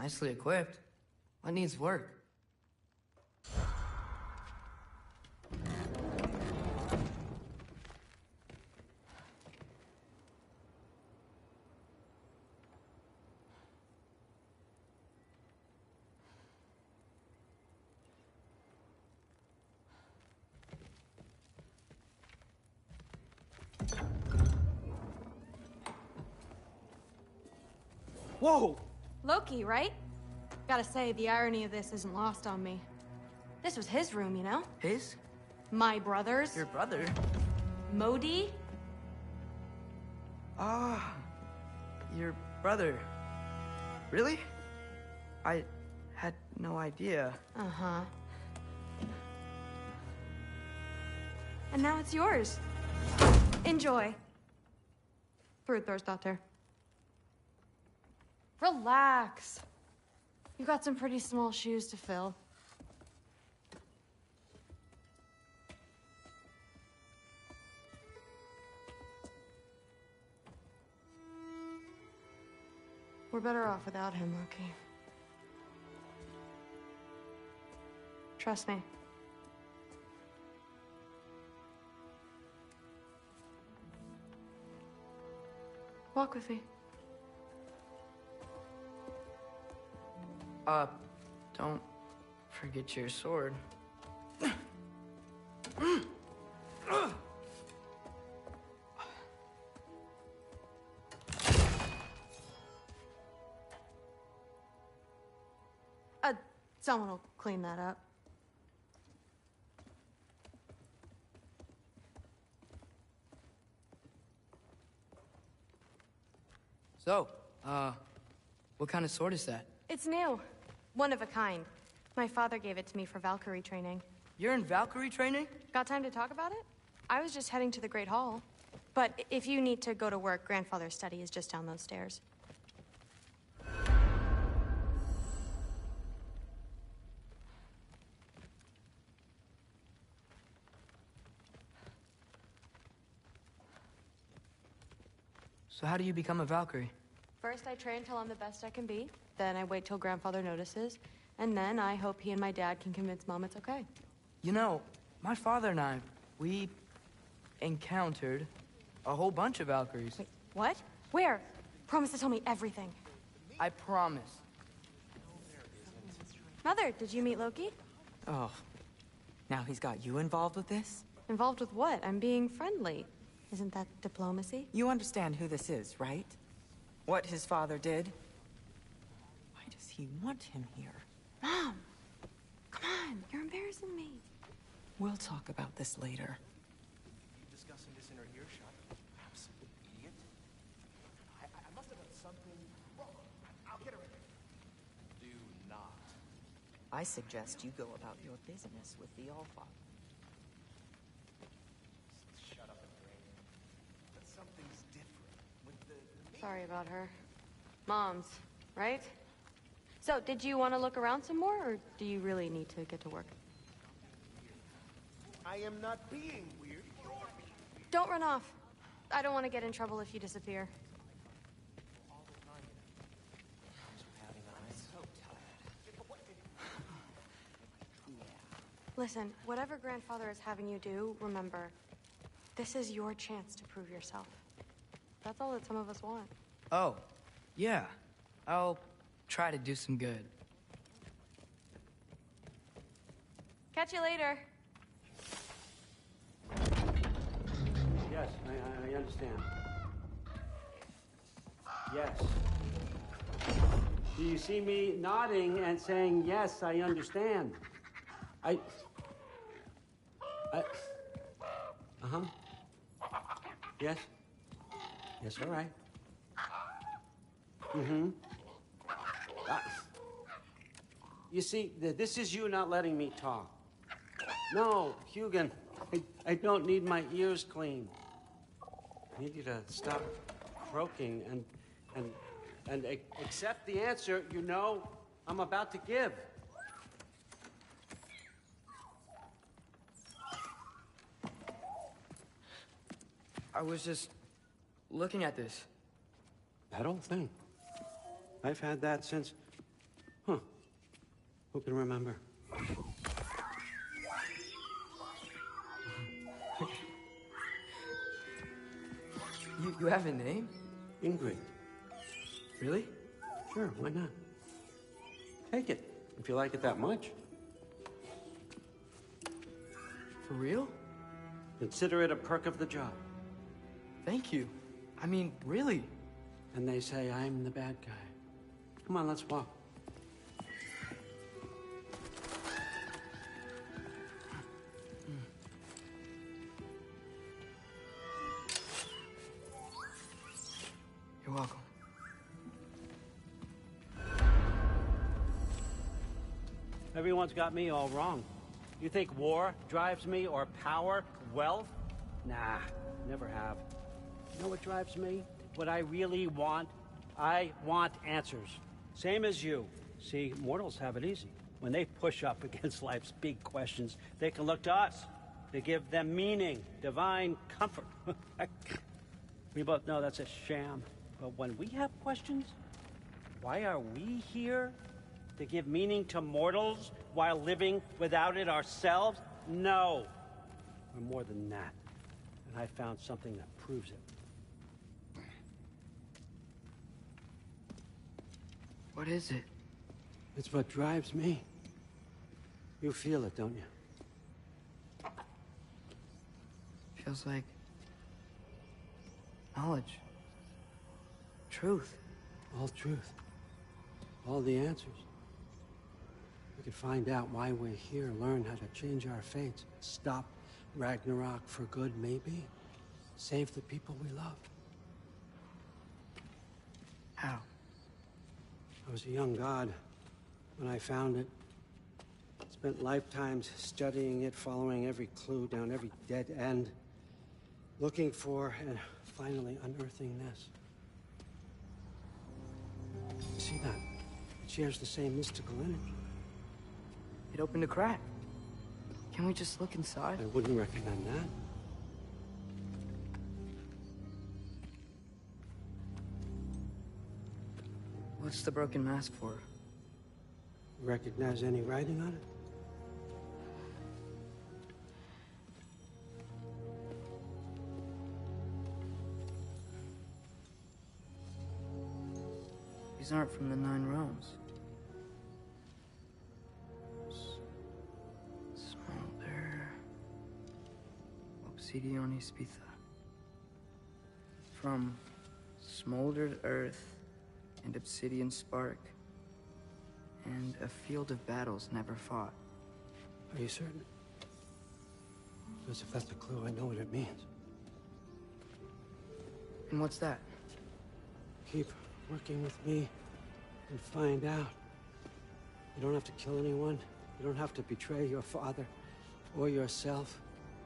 nicely equipped. What needs work? Whoa! Loki, right? Gotta say, the irony of this isn't lost on me. This was his room, you know? His? My brother's. Your brother? Modi? Ah, your brother. Really? I had no idea. Uh-huh. And now it's yours. Enjoy. Fruthdóttir. Relax. You've got some pretty small shoes to fill. We're better off without him, Loki. Trust me. Walk with me. Don't forget your sword. Someone will clean that up. So, what kind of sword is that? It's new. One of a kind. My father gave it to me for Valkyrie training. You're in Valkyrie training? Got time to talk about it? I was just heading to the Great Hall. But if you need to go to work, Grandfather's study is just down those stairs. So how do you become a Valkyrie? First, I train till I'm the best I can be. Then I wait till Grandfather notices. And then I hope he and my dad can convince Mom it's okay. You know, my father and I, we encountered a whole bunch of Valkyries. Wait, what? Where? Promise to tell me everything. I promise. Mother, did you meet Loki? Oh, now he's got you involved with this? Involved with what? I'm being friendly. Isn't that diplomacy? You understand who this is, right? What his father did? Why does he want him here? Mom! Come on, you're embarrassing me. We'll talk about this later. Discussing this in her earshot. Absolute idiot. I must have done something wrong. I'll get her in there. Do not. I suggest you go about your business with the Allfather. Shut up and drink. But something's different with the Sorry about her. Mom's, right? So, did you want to look around some more, or do you really need to get to work? I am not being weird. Don't run off. I don't want to get in trouble if you disappear. Listen, whatever Grandfather is having you do, remember, this is your chance to prove yourself. That's all that some of us want. Oh, yeah. I'll try to do some good. Catch you later. Yes, I understand. Yes. Do you see me nodding and saying, yes, I understand? Uh-huh. Yes? Yes, all right. Mm-hmm. You see, this is you not letting me talk. No, Hugin, I don't need my ears cleaned. I need you to stop croaking and accept the answer you know I'm about to give. I was just looking at this. That old thing. I've had that since Who can remember? You have a name? Ingrid. Really? Sure, why not? Take it, if you like it that much. For real? Consider it a perk of the job. Thank you. I mean, really. And they say I'm the bad guy. Come on, let's walk. You're welcome. Everyone's got me all wrong. You think war drives me, or power, wealth? Nah, never have. You know what drives me? What I really want? I want answers. Same as you. See, mortals have it easy. When they push up against life's big questions, they can look to us. To give them meaning, divine comfort. We both know that's a sham. But when we have questions, why are we here? To give meaning to mortals while living without it ourselves? No. We're more than that. And I found something that proves it. What is it? It's what drives me. You feel it, don't you? Feels like knowledge. Truth. All truth. All the answers. We could find out why we're here, learn how to change our fates, stop Ragnarok for good, maybe. Save the people we love. How? I was a young god when I found it. Spent lifetimes studying it, following every clue down every dead end, looking for and finally unearthing this. You see that? It shares the same mystical energy. It opened a crack. Can we just look inside? I wouldn't recommend that. What's the broken mask for? Recognize any writing on it? These aren't from the Nine Realms. Smolder. Obsidion Ispitha. From smoldered earth and obsidian spark. And a field of battles never fought. Are you certain? Because if that's a clue, I know what it means. And what's that? Keep working with me and find out. You don't have to kill anyone. You don't have to betray your father or yourself.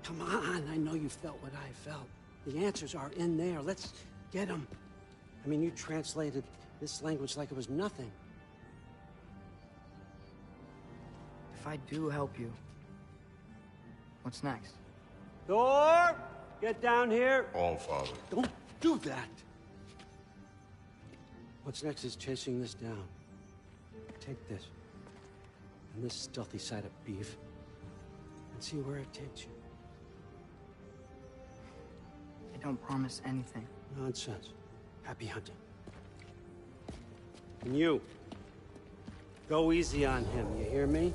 Come on, I know you felt what I felt. The answers are in there. Let's get them. I mean, you translated this language like it was nothing. If I do help you, what's next? Thor! Get down here! All, Father. Don't do that! What's next is chasing this down. Take this, and this stealthy side of beef, and see where it takes you. I don't promise anything. Nonsense. Happy hunting. And you, go easy on him, you hear me?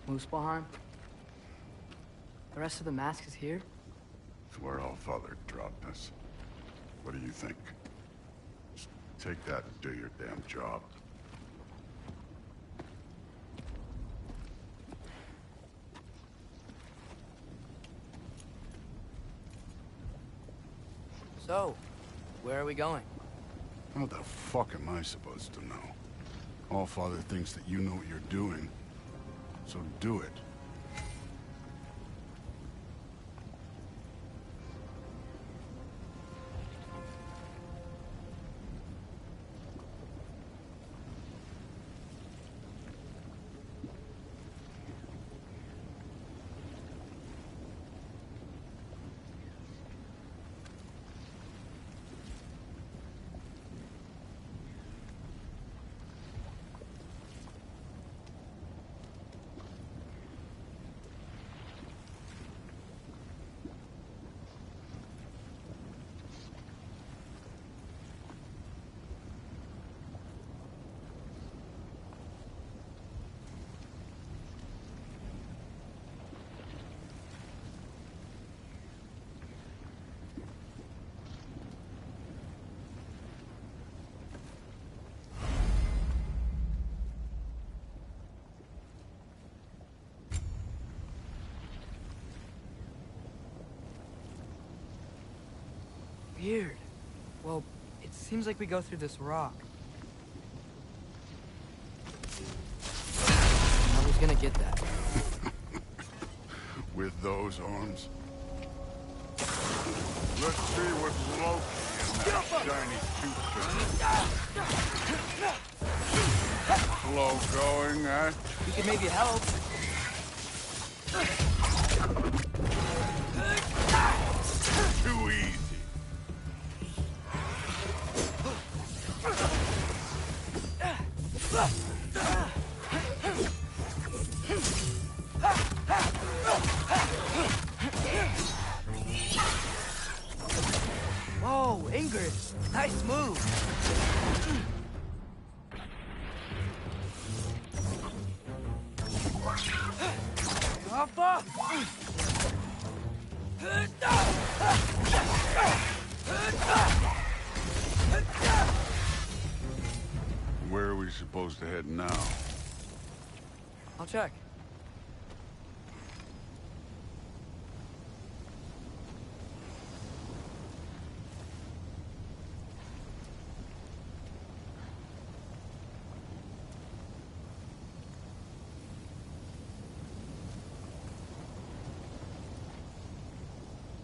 Muspelheim? The rest of the mask is here? It's where All Father dropped us. What do you think? Just take that and do your damn job. So, where are we going? What the fuck am I supposed to know? All Father thinks that you know what you're doing, so do it. Weird. Well, it seems like we go through this rock. I was gonna get that. With those arms? Let's see what Loki and that shiny toothpick. Slow going, eh? We could maybe help. Too easy. Whoa, Ingrid. Nice move. Alpha! Where are we supposed to head now? I'll check.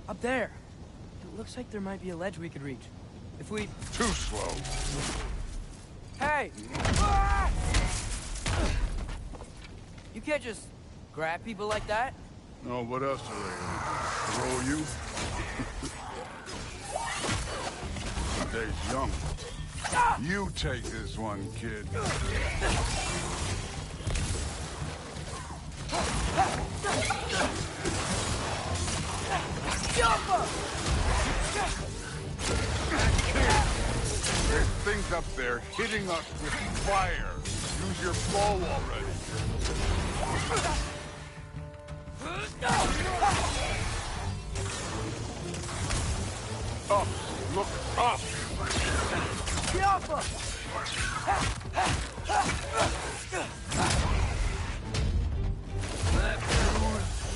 Up there. It looks like there might be a ledge we could reach. If we... Too slow. Hey! Ah! You can't just grab people like that. Oh, what else are they gonna throw you? Day's young. You take this one, kid. There's things up there hitting us with fire. Use your bow already. Up! Look up! Use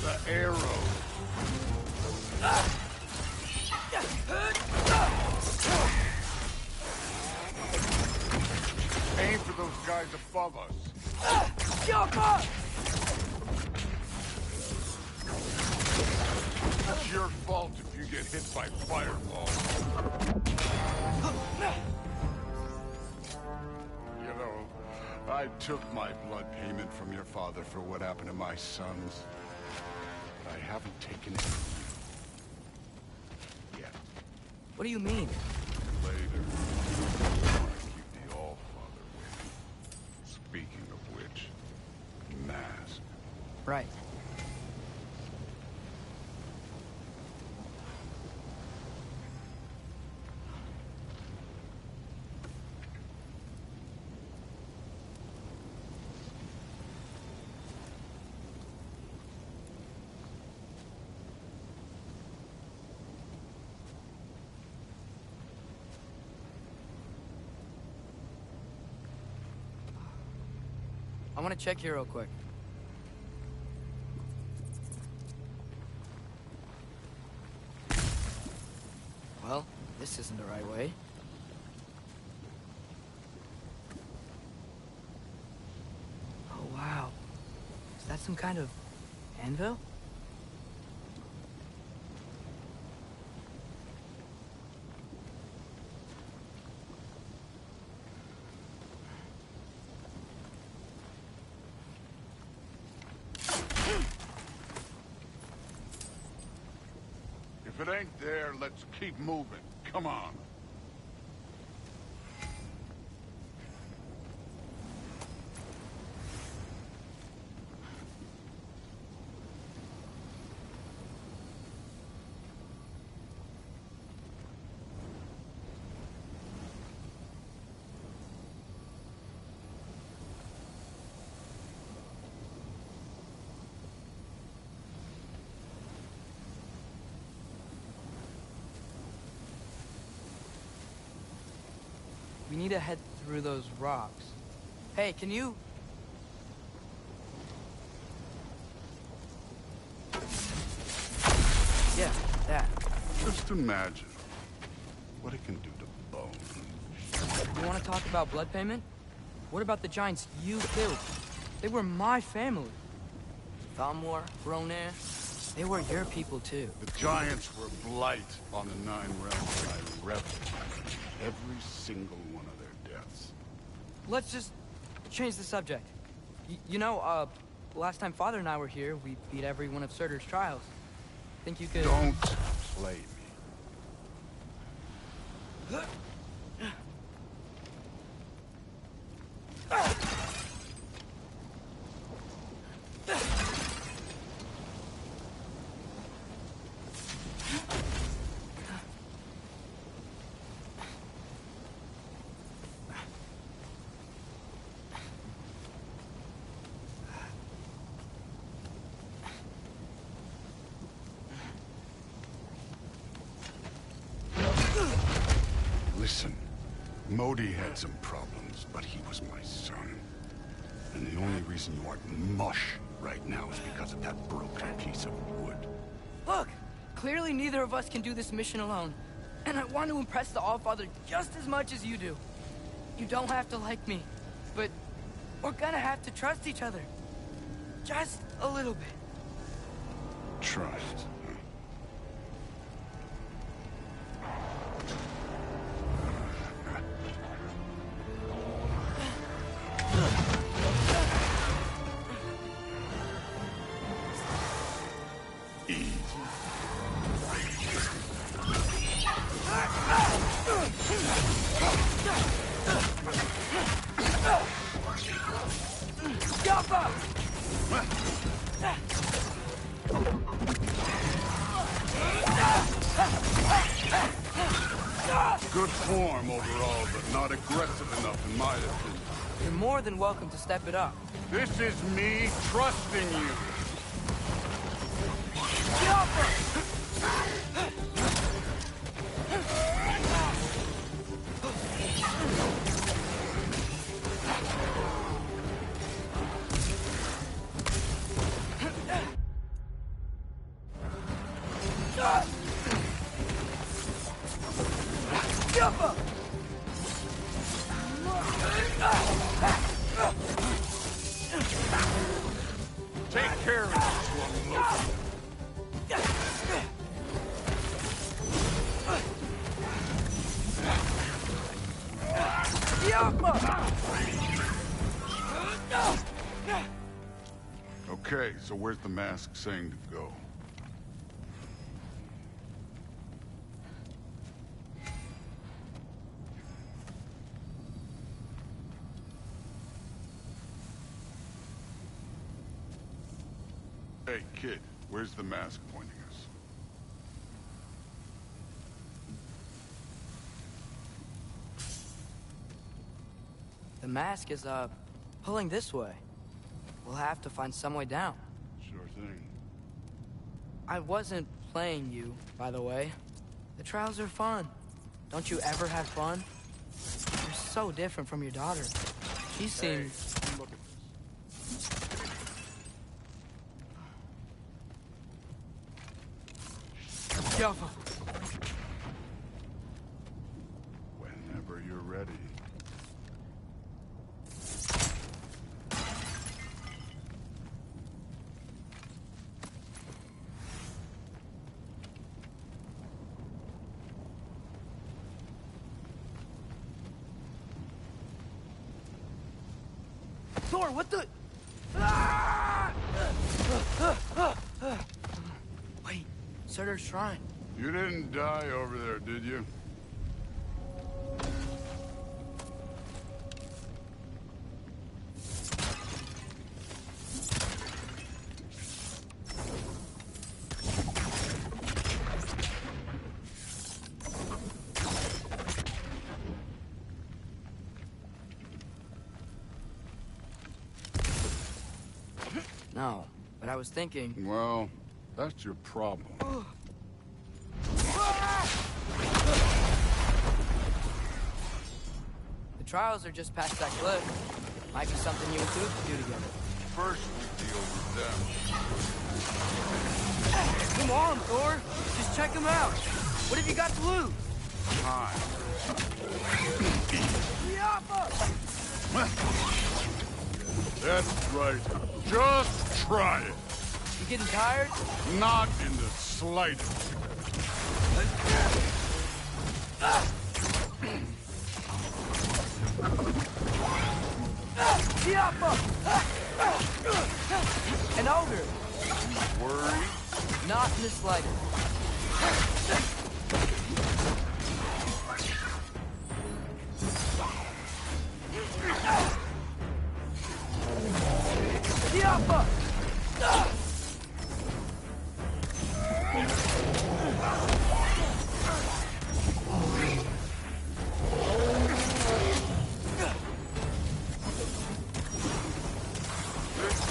the arrow. Aim for those guys above us. It's your fault if you get hit by fireball. You know, I took my blood payment from your father for what happened to my sons. But I haven't taken it from you. Yet. What do you mean? Later. I want to keep the All-Father with me. Speaking of which, mask. Right. I want to check here real quick. Well, this isn't the right way. Oh, wow. Is that some kind of anvil? If it ain't there, let's keep moving. Come on. We need to head through those rocks. Hey, can you... Yeah, that. Just imagine. what it can do to bone. You want to talk about blood payment? What about the giants you killed? They were my family. Thalmor, Ronair, they were your people too. The giants were blight on the 9 realms I reveled. Every single one of their deaths. Let's just change the subject. You know, last time Father and I were here, we beat every one of Surtur's trials. Think you could... Don't play me. Listen, Modi had some problems, but he was my son. And the only reason you aren't mush right now is because of that broken piece of wood. Look! Clearly neither of us can do this mission alone. And I want to impress the Allfather just as much as you do. You don't have to like me, but we're gonna have to trust each other. Just a little bit. Trust. Good form overall, but not aggressive enough in my opinion. You're more than welcome to step it up. This is me trusting you. Take care of this one, Loki. Okay, so where's the mask saying to go? Hey, kid, where's the mask pointing us? The mask is, pulling this way. We'll have to find some way down. Sure thing. I wasn't playing you, by the way. The trials are fun. Don't you ever have fun? You're so different from your daughter. She seems... Hey, look at this. Jaffa. Whenever you're ready. Thor, what the... Wait, Surtur's shrine. You didn't die over there, did you? No, but I was thinking... Well, that's your problem. The trials are just past that cliff. Might be something you and Coop could do together. First, we deal with them. Come on, Thor! Just check them out! What have you got to lose? time. That's right. Just try it. You getting tired? Not in the slightest. An ogre. Worry? Not in the slightest. Diapa!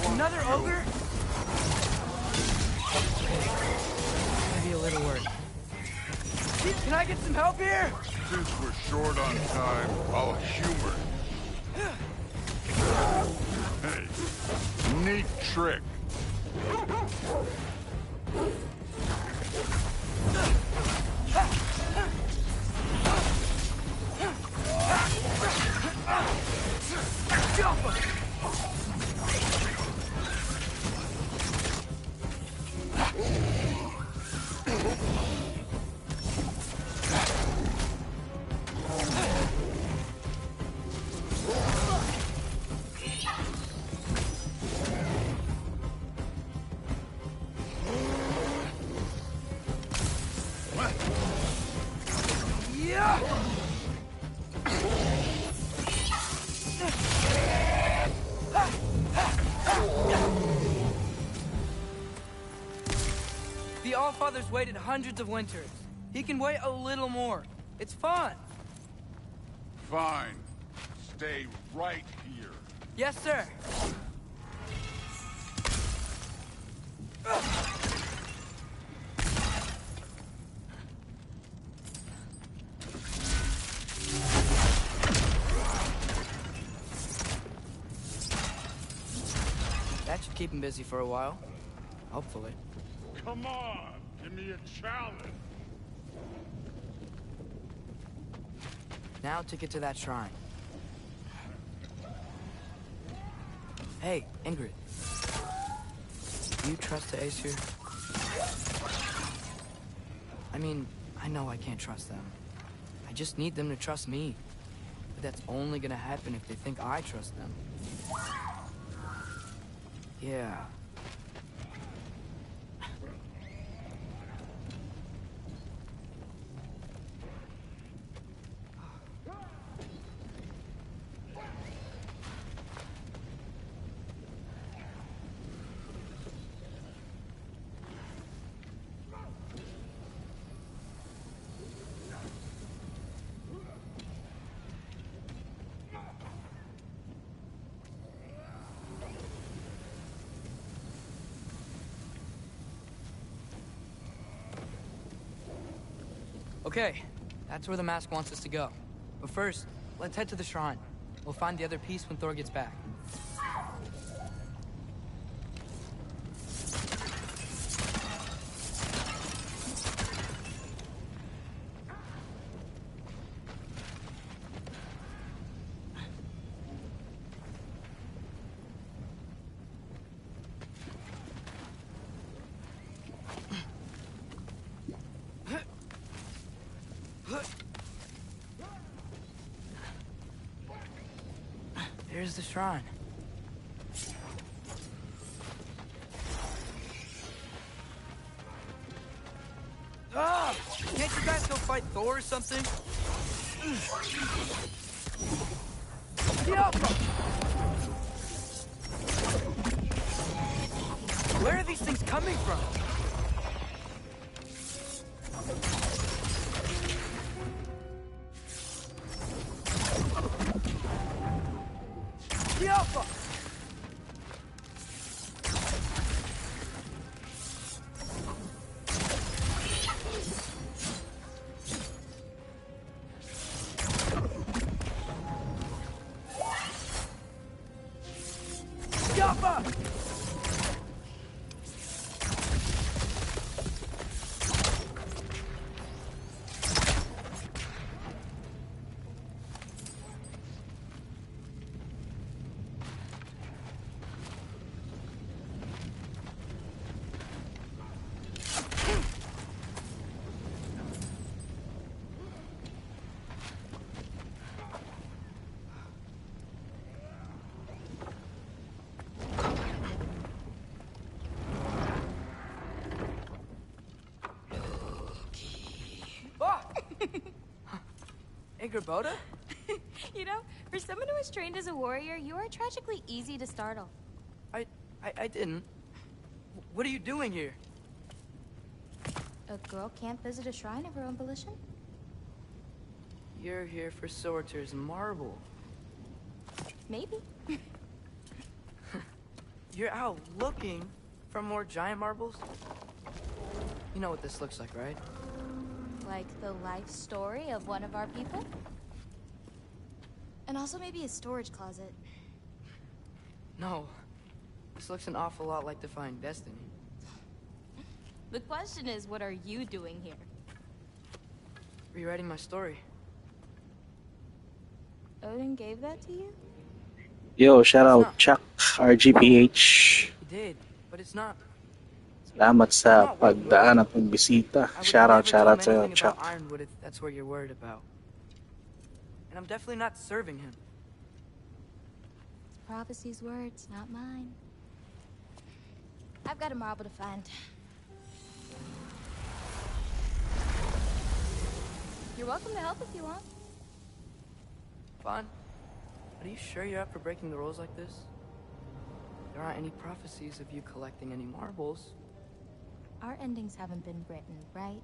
Another ogre? Maybe a little work. Can I get some help here? Since we're short on time, I'll humor it. Hey, neat trick. The Allfather's waited hundreds of winters. He can wait a little more. It's fun. Fine. Stay right here. Yes, sir. That should keep him busy for a while. Hopefully. Come on, give me a challenge. Now to get to that shrine. Hey, Ingrid. Do you trust the Aesir? I mean, I know I can't trust them. I just need them to trust me. But that's only gonna happen if they think I trust them. Yeah. Okay, that's where the mask wants us to go. But first, let's head to the shrine. We'll find the other piece when Thor gets back. There's the shrine. Ah! Can't you guys go fight Thor or something? Yup! Where are these things coming from? Alpha! Alpha! Gerboda? You know, for someone who was trained as a warrior, you are tragically easy to startle. I didn't. What are you doing here? A girl can't visit a shrine of her own volition? You're here for Sorter's marble. Maybe. You're out looking for more giant marbles? You know what this looks like, right? Like the life story of one of our people? And also maybe a storage closet. No. This looks an awful lot like Defying Destiny. The question is, what are you doing here? Rewriting my story. Odin gave that to you? Yo, shout out Chuck, RGPH. He did, but it's not. Salamat sa pagdaan at pagbisita. Shout out sa'yo, Chuck. Ironwood if that's what you're worried about. And I'm definitely not serving him. It's prophecy's words, not mine. I've got a marble to find. You're welcome to help if you want. Fine. But are you sure you're up for breaking the rules like this? There aren't any prophecies of you collecting any marbles. Our endings haven't been written, right?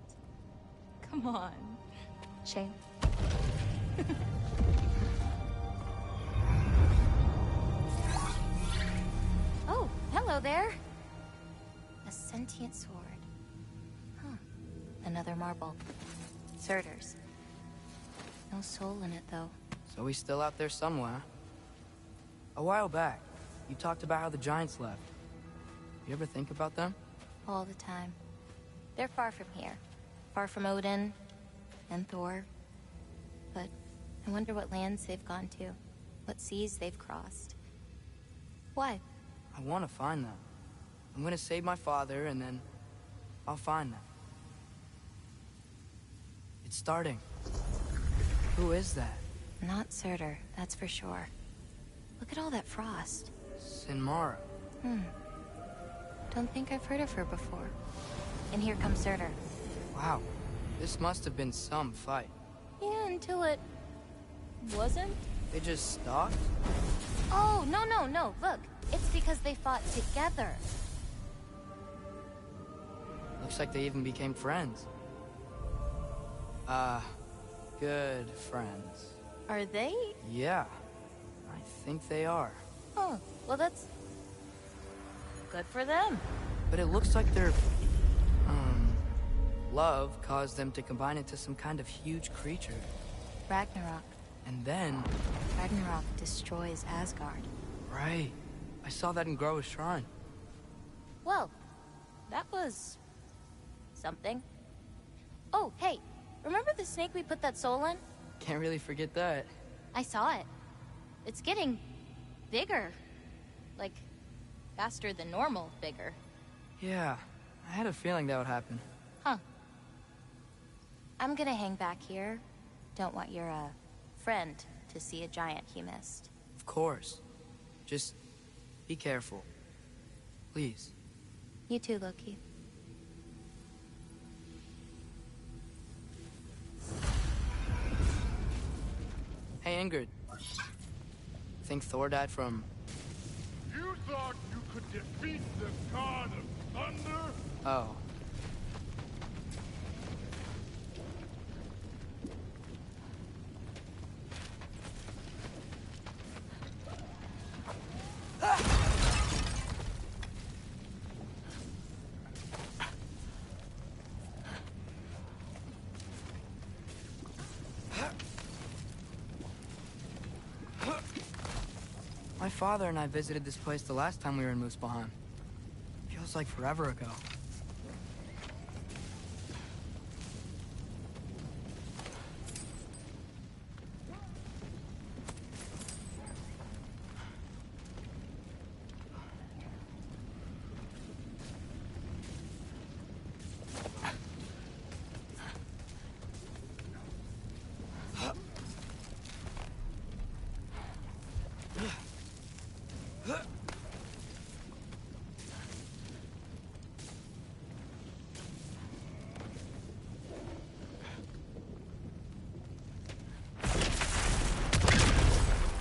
Come on. Shame. Oh, hello there. A sentient sword. Huh. Another marble. Surtur's. No soul in it, though. So he's still out there somewhere. A while back, you talked about how the giants left. You ever think about them? All the time. They're far from here. Far from Odin and Thor. But I wonder what lands they've gone to. What seas they've crossed. Why? I want to find them. I'm gonna save my father, and then I'll find them. It's starting. Who is that? Not Surtur, that's for sure. Look at all that frost. Sinmara. Don't think I've heard of her before. And here comes Surtur. Wow. This must have been some fight. Yeah, until it... wasn't? They just stalked? Oh, no. Look, it's because they fought together. Looks like they even became friends. Good friends. Are they? Yeah. I think they are. Oh, well that's... good for them. But it looks like their... love caused them to combine into some kind of huge creature. Ragnarok. And then... Ragnarok destroys Asgard. Right. I saw that in Groa's shrine. Well, that was... something. Oh, hey, remember the snake we put that soul in? Can't really forget that. I saw it. It's getting... bigger. Like, faster than normal bigger. Yeah, I had a feeling that would happen. Huh. I'm gonna hang back here. Don't want your, friend to see a giant he missed. Of course. Just be careful. Please. You too, Loki. Hey, Ingrid. Think Thor died from... You thought you could defeat the god of thunder? Oh. My father and I visited this place the last time we were in Muspelheim. Feels like forever ago.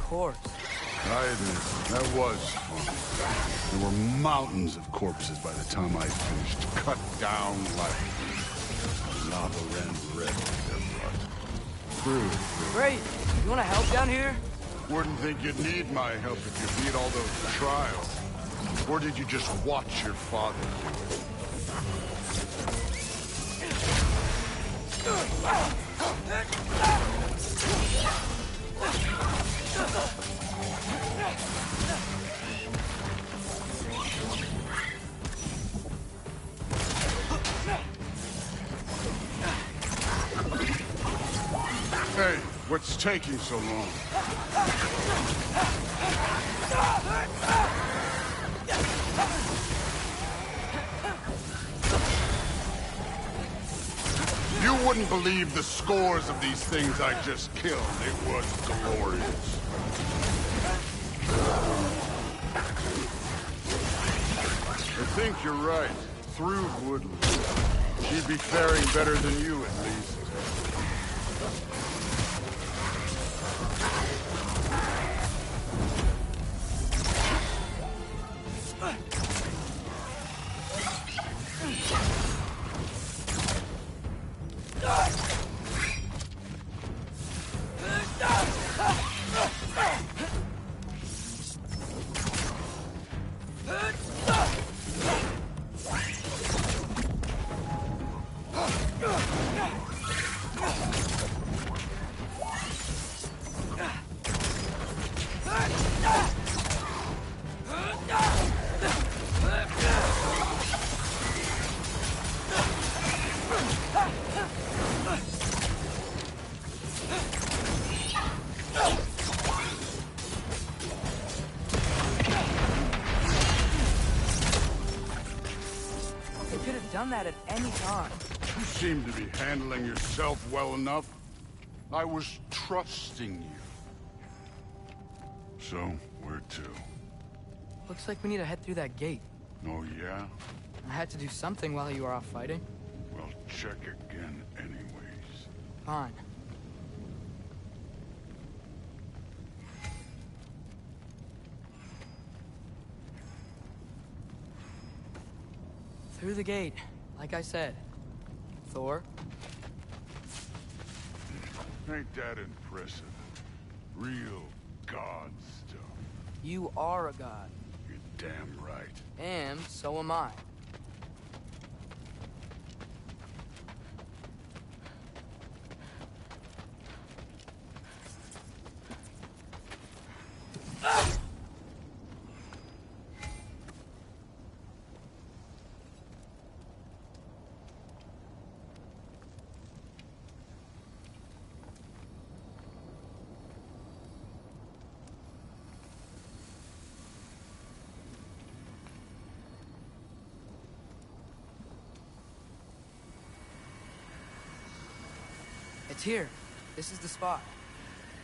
course. I admit, that was fun. There were mountains of corpses by the time I finished, cut down like lava ran red with their blood. Great. You want to help down here? Wouldn't think you'd need my help if you beat all those trials. Or did you just watch your father do it? Hey, what's taking so long? You wouldn't believe the scores of these things I just killed. It was glorious. I think you're right. Through Woodland. She'd be faring better than you, at least. Done that at any time. You seem to be handling yourself well enough. I was trusting you. So, where to? Looks like we need to head through that gate. Oh, yeah? I had to do something while you were off fighting. Well, check again anyways. Fine. Through the gate, like I said. Thor? Ain't that impressive? Real god stuff. You are a god. You're damn right. And so am I. It's here. This is the spot.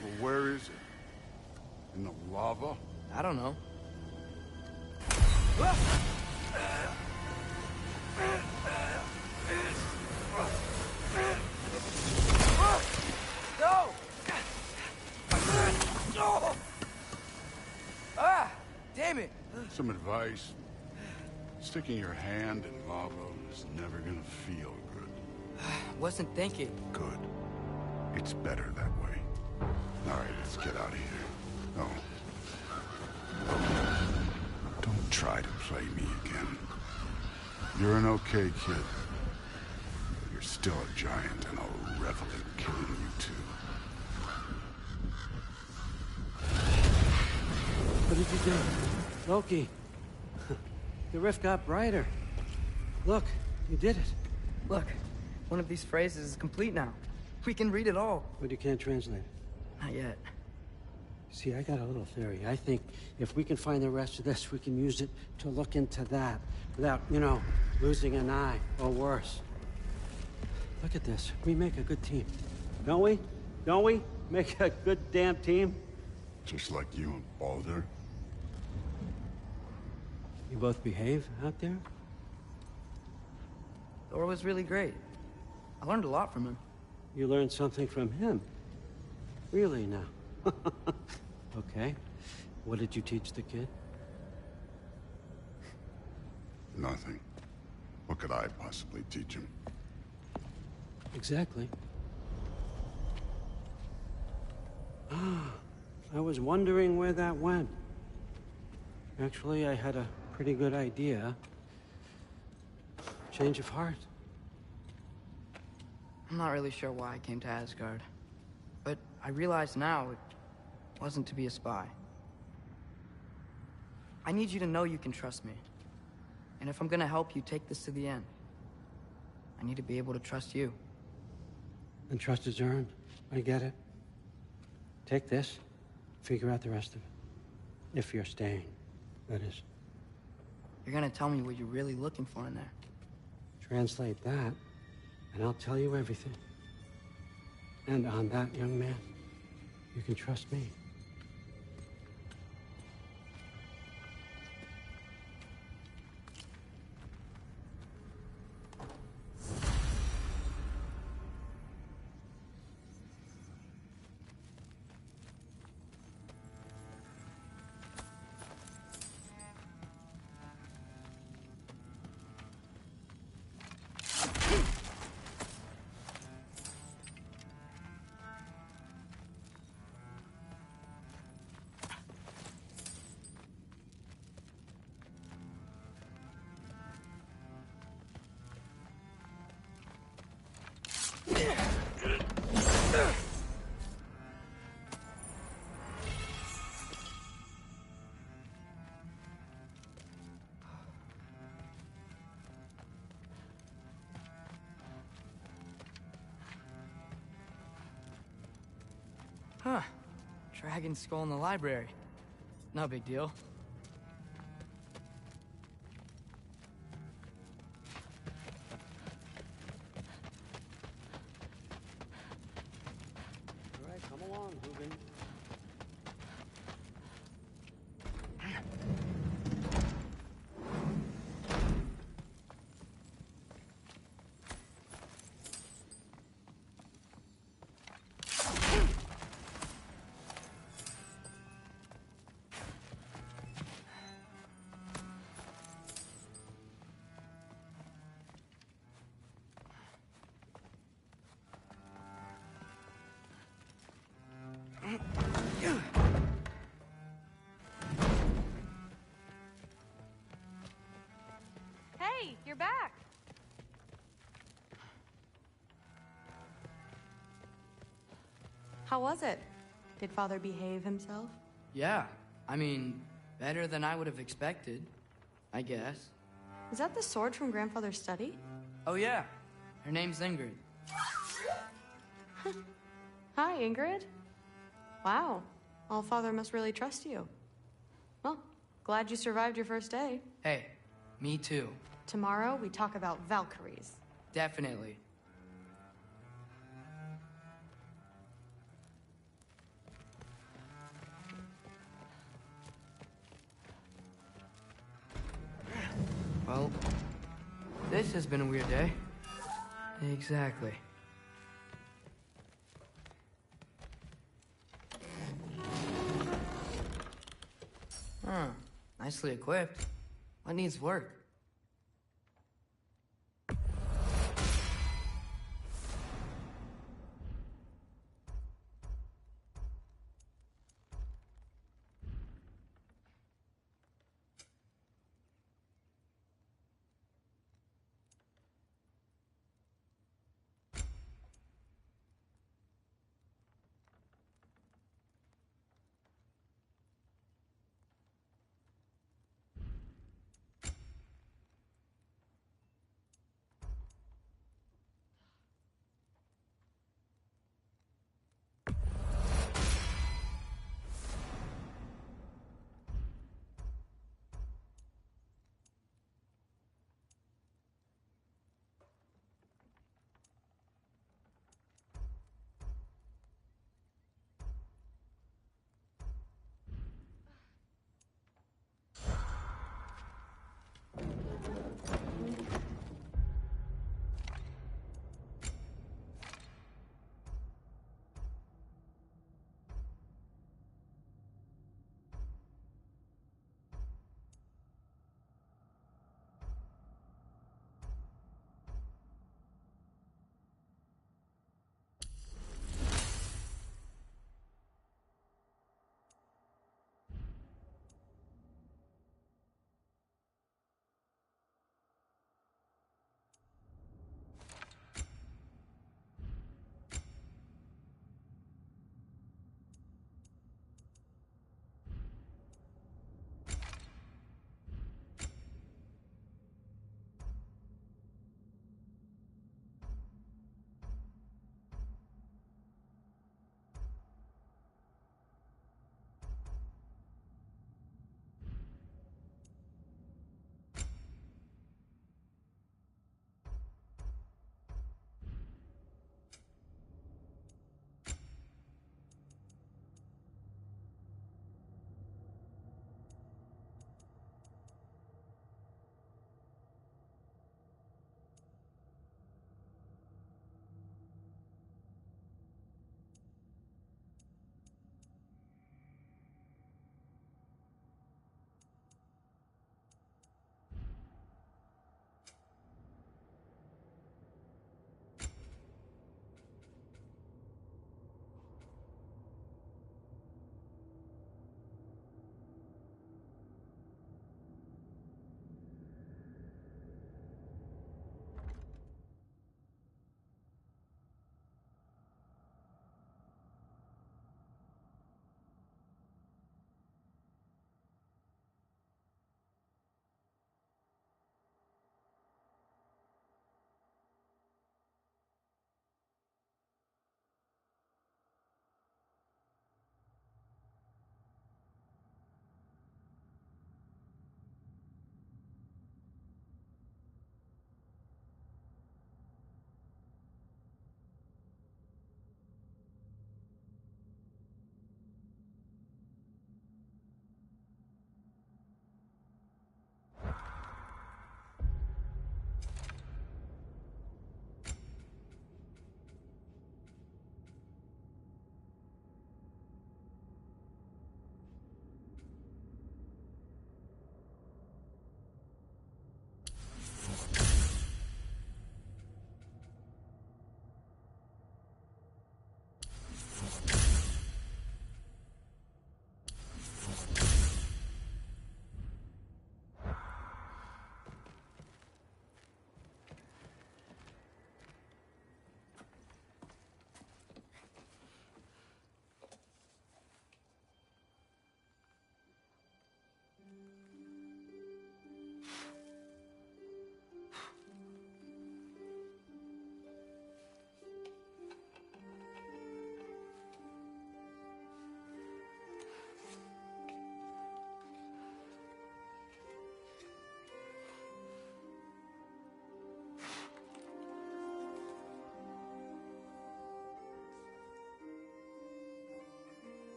Well, where is it? In the lava? I don't know. No! Ah! Damn it! Some advice. Sticking your hand in lava is never gonna feel good. Wasn't thinking. Good. It's better that way. All right, let's get out of here. Oh. Don't try to play me again. You're an okay kid. But you're still a giant, and I'll revel in killing you too. What did you do? Loki. The rift got brighter. Look, you did it. Look, one of these phrases is complete now. We can read it all. But you can't translate it. Not yet. See, I got a little theory. I think if we can find the rest of this, we can use it to look into that without, you know, losing an eye or worse. Look at this. We make a good team. Don't we? Don't we? Make a good damn team? Just like you and Baldur. You both behave out there? Thor was really great. I learned a lot from him. You learned something from him. Really now. Okay. What did you teach the kid? Nothing. What could I possibly teach him? Exactly. I was wondering where that went. Actually, I had a pretty good idea. Change of heart. I'm not really sure why I came to Asgard. But I realize now it wasn't to be a spy. I need you to know you can trust me. And if I'm gonna help you take this to the end, I need to be able to trust you. And trust is earned. I get it. Take this, figure out the rest of it. If you're staying, that is. You're gonna tell me what you're really looking for in there. Translate that, and I'll tell you everything. And on that, young man, you can trust me. Huh. Dragon skull in the library. No big deal. All right, come along, Hugin. Hey, you're back. How was it? Did Father behave himself? Yeah, I mean, better than I would have expected, I guess. Is that the sword from Grandfather's study? Oh yeah, her name's Ingrid. Hi, Ingrid. Wow, All-Father must really trust you. Well, glad you survived your first day. Hey, me too. Tomorrow, we talk about Valkyries. Definitely. Well, this has been a weird day. Exactly. Huh. Nicely equipped. What needs work?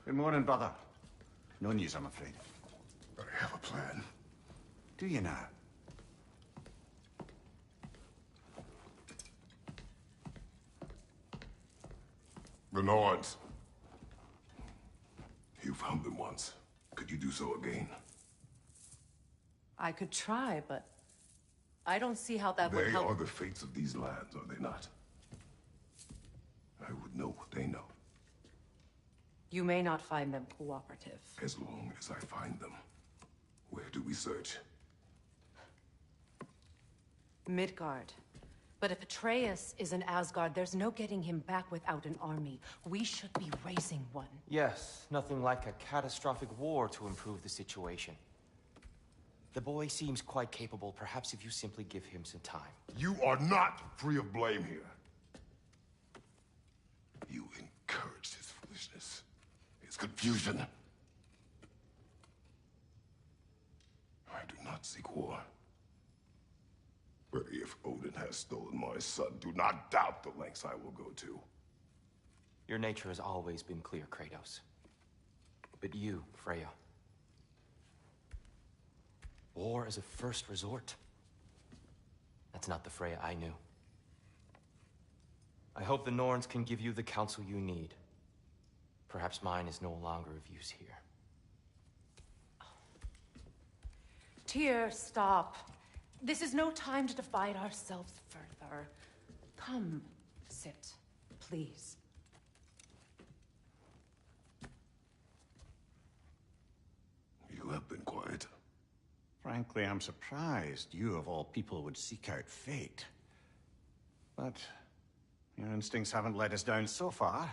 Good morning, brother. No news, I'm afraid. I have a plan. Do you now? The Norns. You found them once. Could you do so again? I could try, but I don't see how that would They help. are the fates of these lands, are they not? I would know what they know. You may not find them cooperative. As long as I find them. Where do we search? Midgard. But if Atreus is in Asgard, there's no getting him back without an army. We should be raising one. Yes, nothing like a catastrophic war to improve the situation. The boy seems quite capable. Perhaps if you simply give him some time. You are not free of blame here. You encouraged his foolishness, his confusion. I do not seek war. But if Odin has stolen my son, do not doubt the lengths I will go to. Your nature has always been clear, Kratos. But you, Freya. War as a first resort. That's not the Freya I knew. I hope the Norns can give you the counsel you need. Perhaps mine is no longer of use here. Tyr, stop. This is no time to divide ourselves further. Come, sit, please. You have been quiet. Frankly, I'm surprised you, of all people, would seek out fate. But your instincts haven't let us down so far.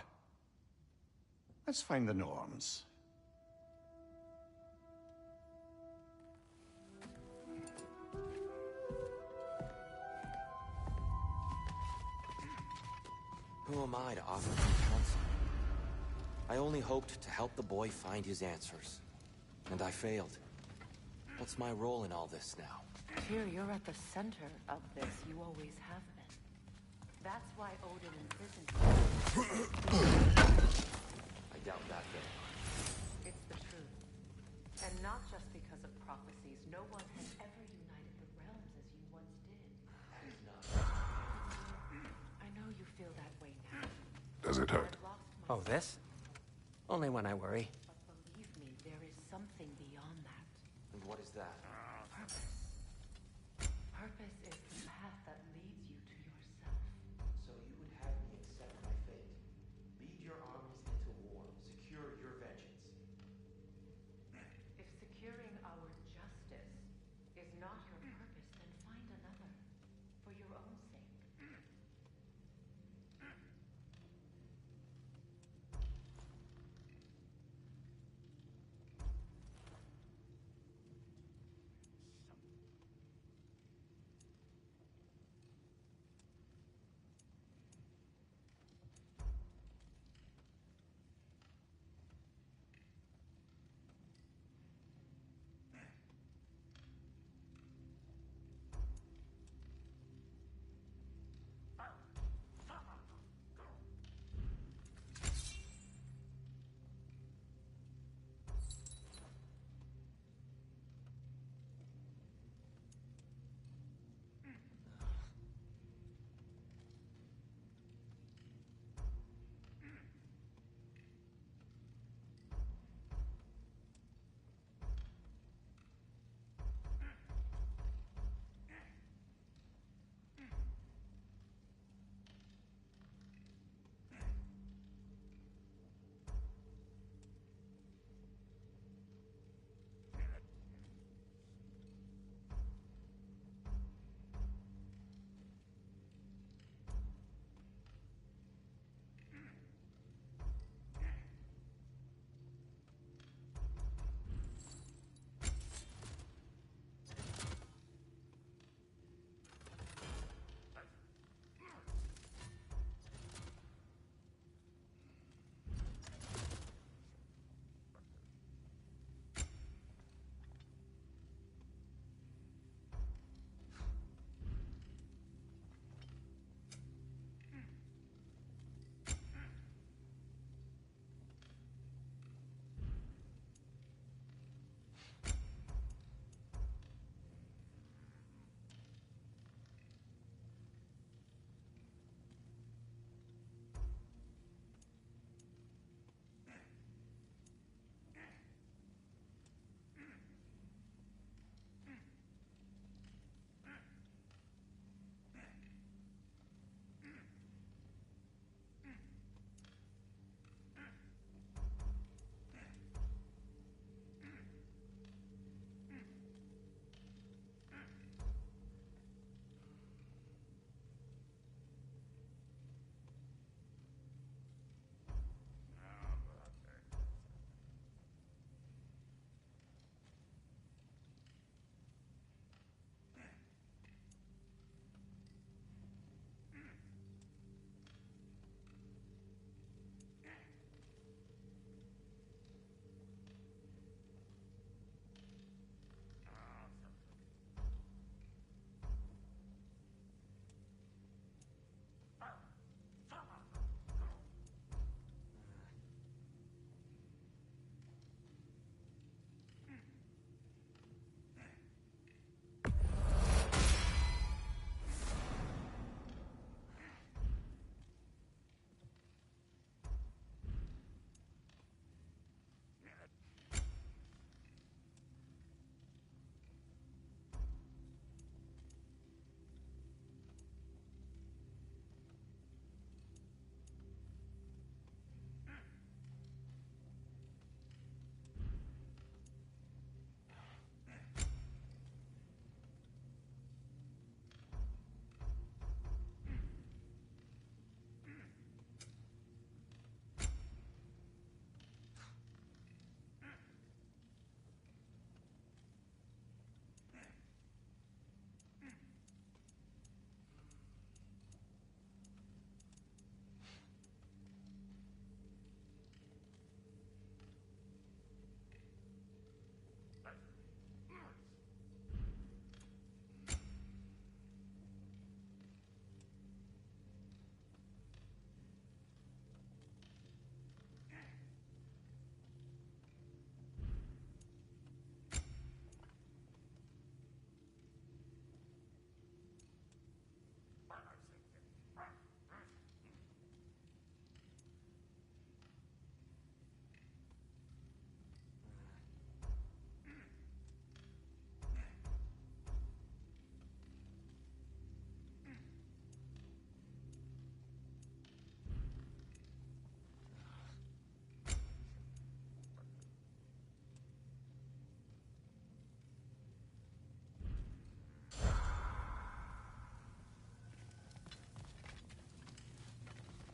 Let's find the Norns. Who am I to offer him counsel? I only hoped to help the boy find his answers. And I failed. What's my role in all this now? Tyr, you're at the center of this. You always have been. That's why Odin imprisoned you. I doubt that very much. It's the truth. And not just because of prophecies. No one has ever united the realms as you once did. I know you feel that way now. Does it hurt? I've lost my Oh, this? Only when I worry. But believe me, there is something beyond that. And what is that? Purpose. Purpose is the path that leads you to yourself. So you would have me accept my fate. Lead your armies into war. Secure your vengeance. If securing our justice is not your purpose, then find another. For your own sake.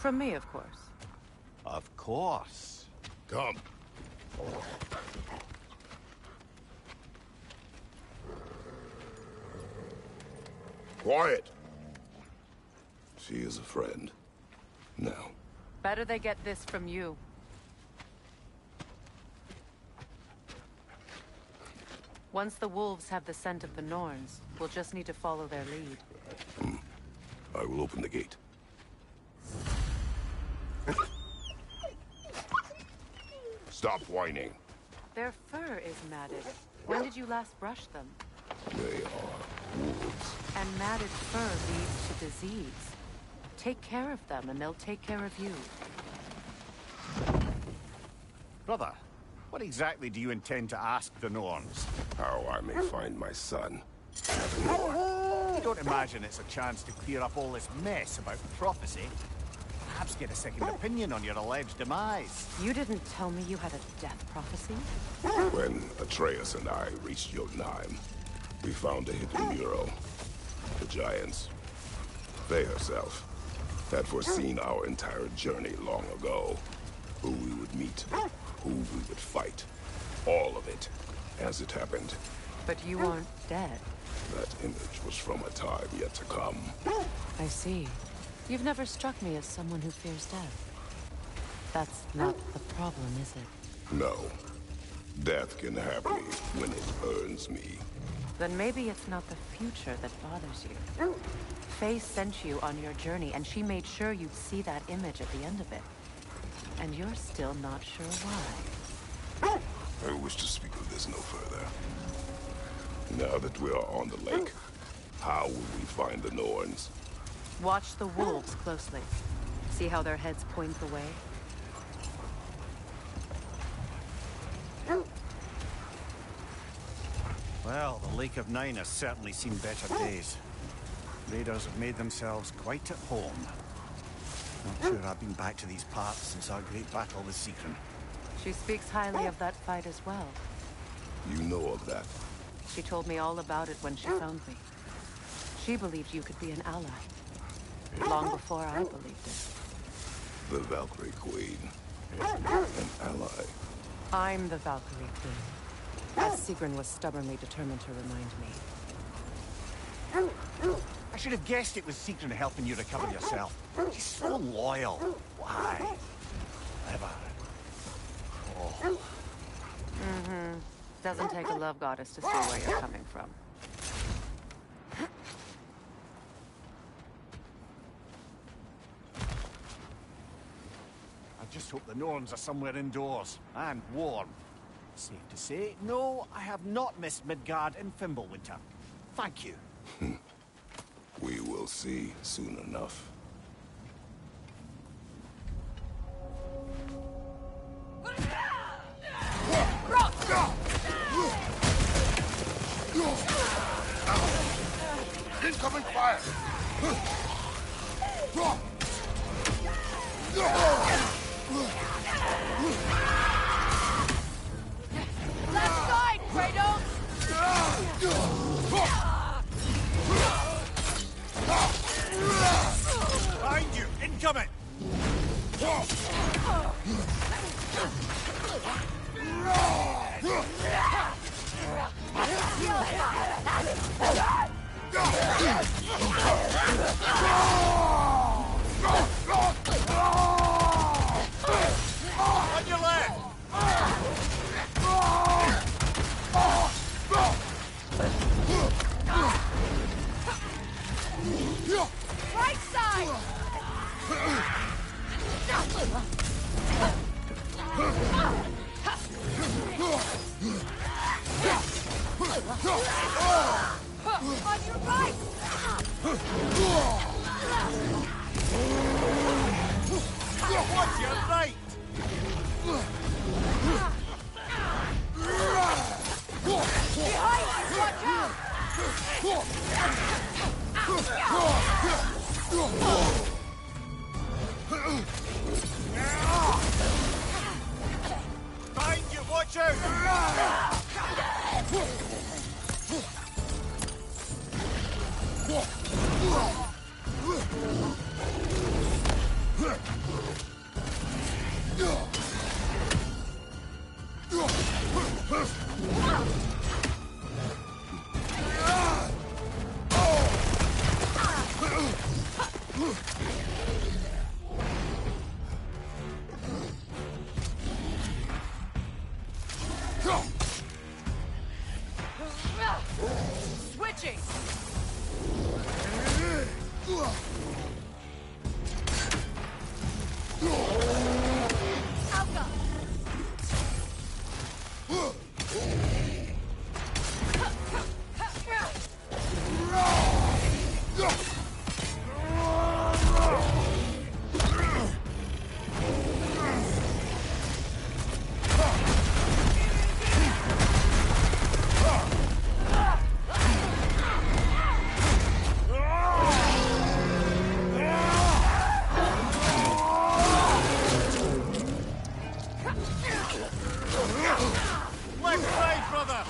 From me, of course. Of course. Come. Quiet. She is a friend. Now. Better they get this from you. Once the wolves have the scent of the Norns, we'll just need to follow their lead. I will open the gate. Stop whining. Their fur is matted. When did you last brush them? They are wolves. And matted fur leads to disease. Take care of them, and they'll take care of you. Brother, what exactly do you intend to ask the Norns? How I may find my son. You don't imagine it's a chance to clear up all this mess about prophecy? Perhaps get a second opinion on your alleged demise. You didn't tell me you had a death prophecy? When Atreus and I reached Jotunheim, we found a hidden mural. The Giants, they herself, had foreseen our entire journey long ago. Who we would meet, who we would fight. All of it, as it happened. But you aren't dead. That image was from a time yet to come. I see. You've never struck me as someone who fears death. That's not the problem, is it? No. Death can have me when it earns me. Then maybe it's not the future that bothers you. Faye sent you on your journey, and she made sure you'd see that image at the end of it. And you're still not sure why. I wish to speak of this no further. Now that we are on the lake, how will we find the Norns? Watch the wolves closely. See how their heads point the way? Well, the Lake of Nine has certainly seen better days. Raiders have made themselves quite at home. Not sure I've been back to these parts since our great battle with Sigrun. She speaks highly of that fight as well. You know of that? She told me all about it when she found me. She believed you could be an ally. Long before I believed it. The Valkyrie Queen. An ally. I'm the Valkyrie Queen. As Sigrun was stubbornly determined to remind me. I should have guessed it was Sigrun helping you recover yourself. She's so loyal. Why? Clever. Oh. Mm-hmm. Doesn't take a love goddess to see where you're coming from. I just hope the Norns are somewhere indoors and warm. Safe to say, no, I have not missed Midgard in Fimbulwinter. Thank you. We will see soon enough. Incoming fire! Left side, Kratos! Behind you! Incoming! On your left! Right side! On your right! What's your right? Behind you! Watch out! Behind you! Watch out! switching! Alka! Left side, brother!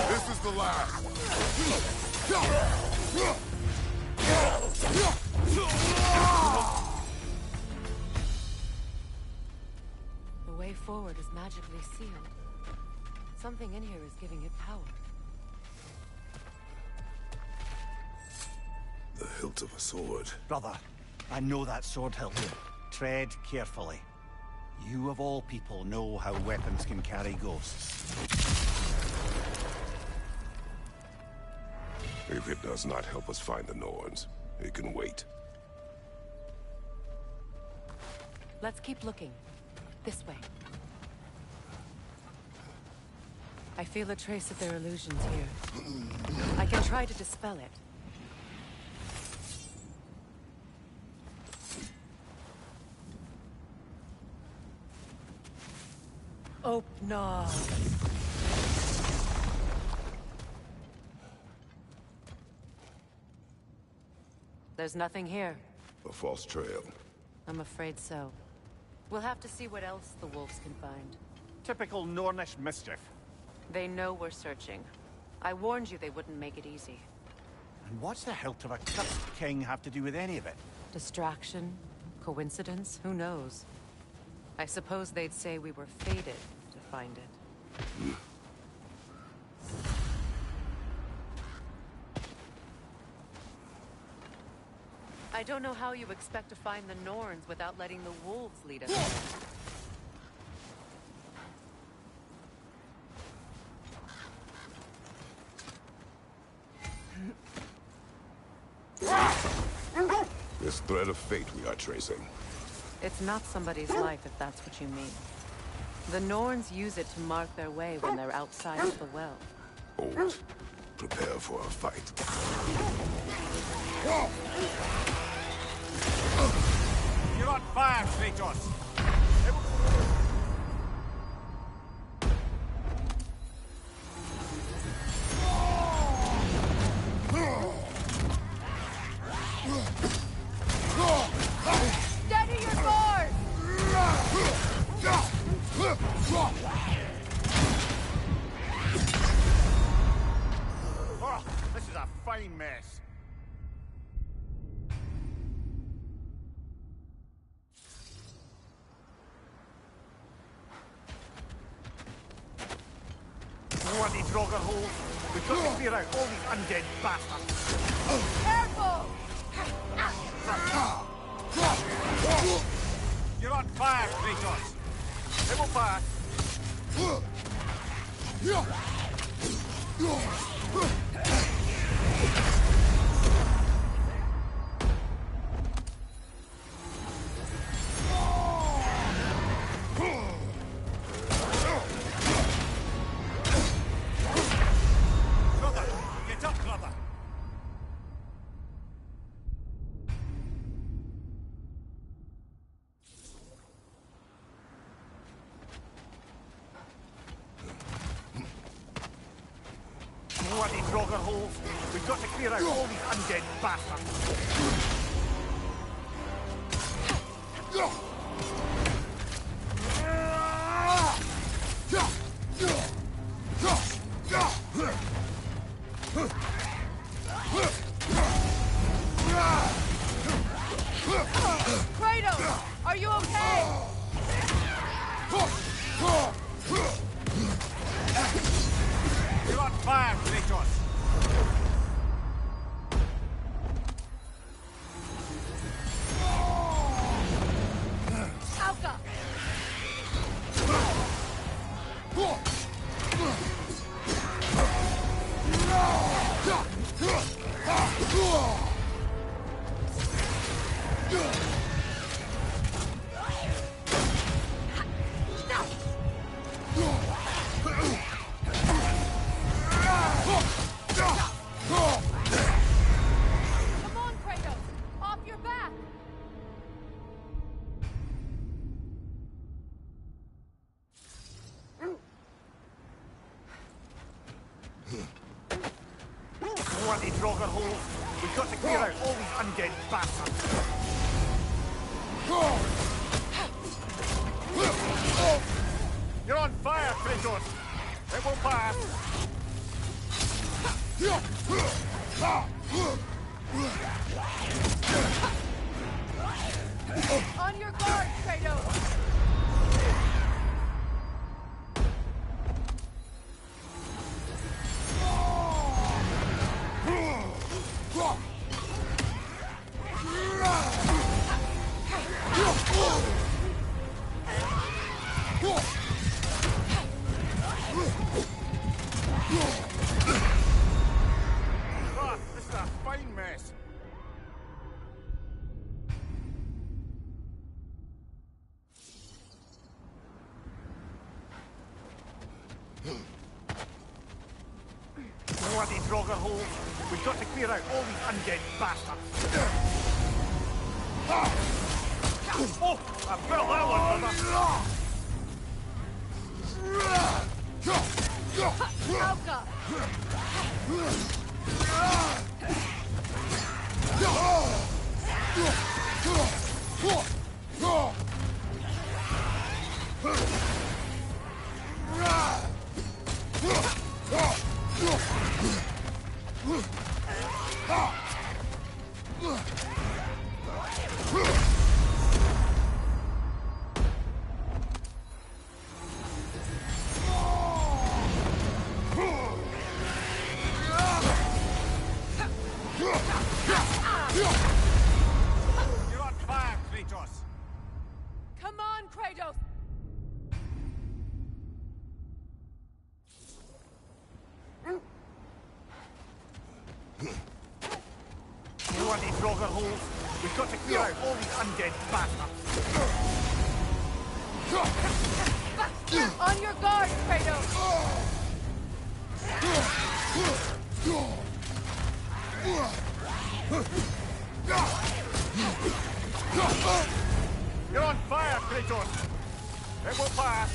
This is the last. The way forward is magically sealed. Something in here is giving it power. The hilt of a sword. Brother, I know that sword hilt. Tread carefully. You of all people know how weapons can carry ghosts. If it does not help us find the Norns, it can wait. Let's keep looking. This way. I feel a trace of their illusions here. I can try to dispel it. Oh, no. There's nothing here. A false trail. I'm afraid so. We'll have to see what else the wolves can find. Typical Nornish mischief. They know we're searching. I warned you they wouldn't make it easy. And what's the hilt of a cursed king have to do with any of it? Distraction? Coincidence? Who knows? I suppose they'd say we were fated to find it. I don't know how you expect to find the Norns without letting the wolves lead us there. This thread of fate we are tracing. It's not somebody's life, if that's what you mean. The Norns use it to mark their way when they're outside of the well. Old. Prepare for a fight. You're on fire, Kratos! Steady your sword! Oh, this is a fine mess. Bloody Draugr holes. We've got to clear out all these undead bastards. Careful! You're on fire, Kratos. It will pass. Brother, get up, brother. Bloody Draugr holes. We've got to clear out all these undead bastards. Kratos! Are you okay? You're on fire, Kratos. Bloody Draugr hole! We've got to clear out all these undead bastards! You're on fire, Kratos! It will pass! On your guard, Kratos! This is a fine mess! Bloody Draugr hole! We've got to clear out all these undead bastards! Oh! I felt that one, brother! You're on fire, Kratos! Come on, Kratos! Bloody Draugr holes! We've got to clear out all these undead bastards! On your guard, Kratos! You're on fire, Kratos! It will pass!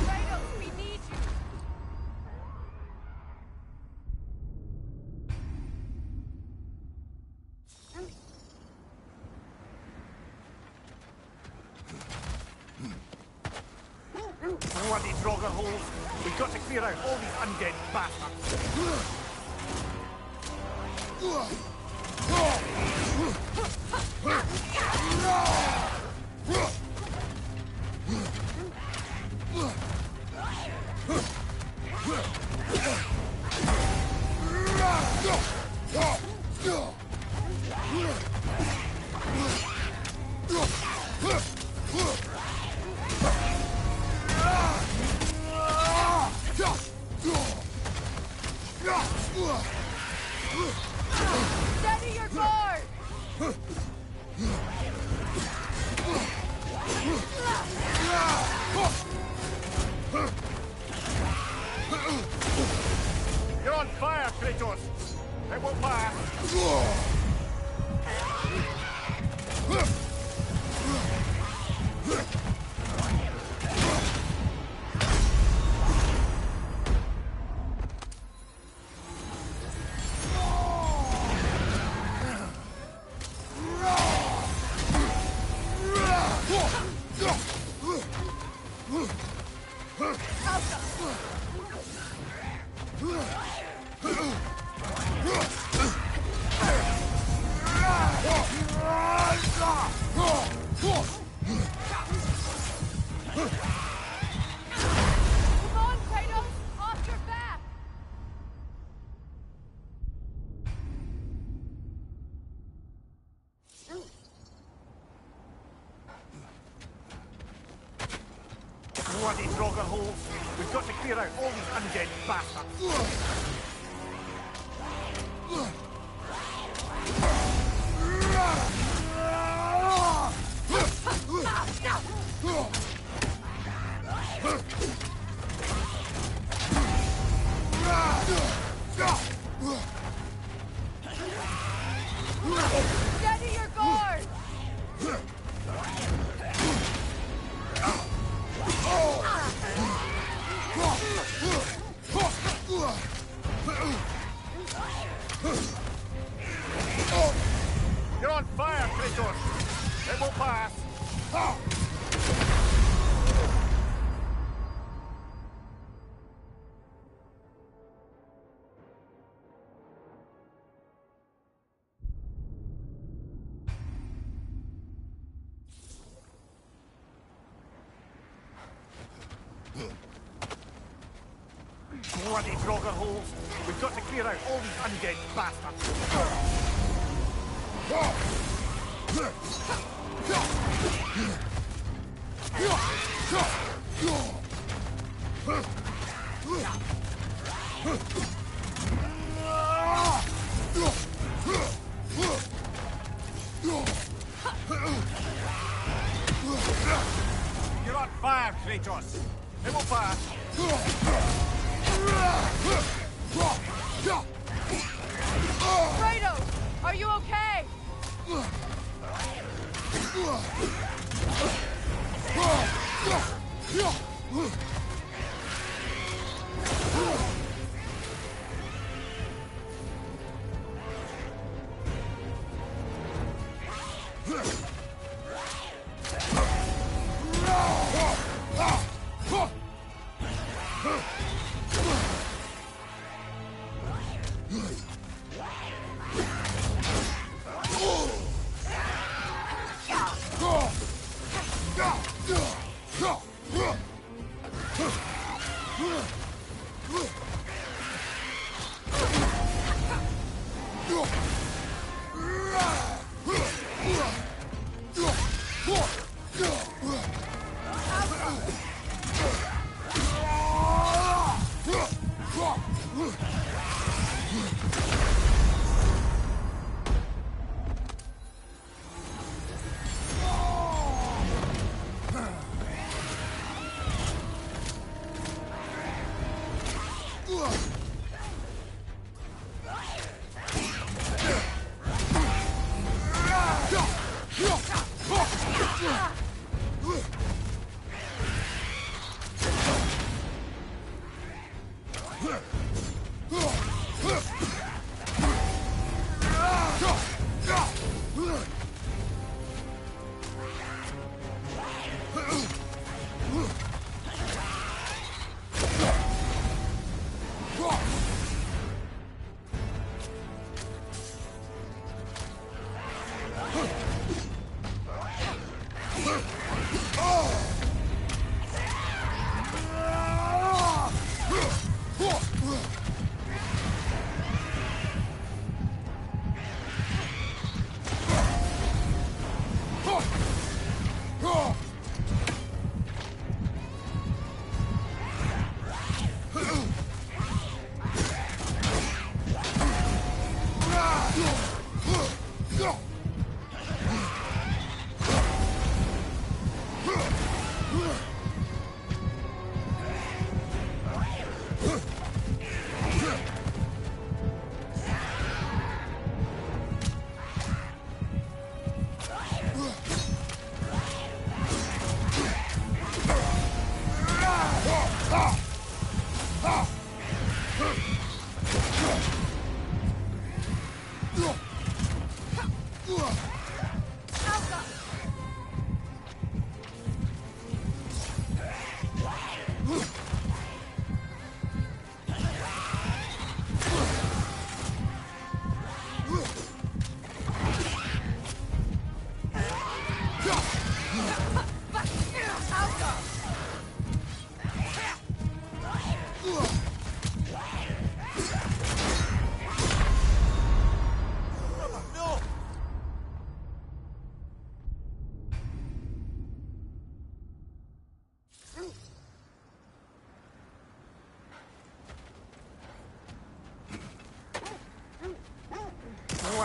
Kratos, we need you! Bloody Draugr holes! We've got to clear out all these undead bastards! Steady your guard! You're on fire, Kratos! It will pass! Come on, Kratos! Off your back! Bloody Draugr holes. We've got to clear out all these undead bastards. Steady your guard! You're on fire, Kratos! It will pass! Bloody Draugr holes! We've got to clear out all these undead bastards! You're on fire, Kratos! It will pass! Kratos, are you okay?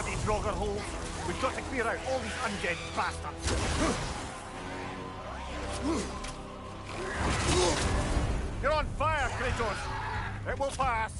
Bloody Draugr holes. We've got to clear out all these undead bastards. You're on fire, Kratos. It will pass.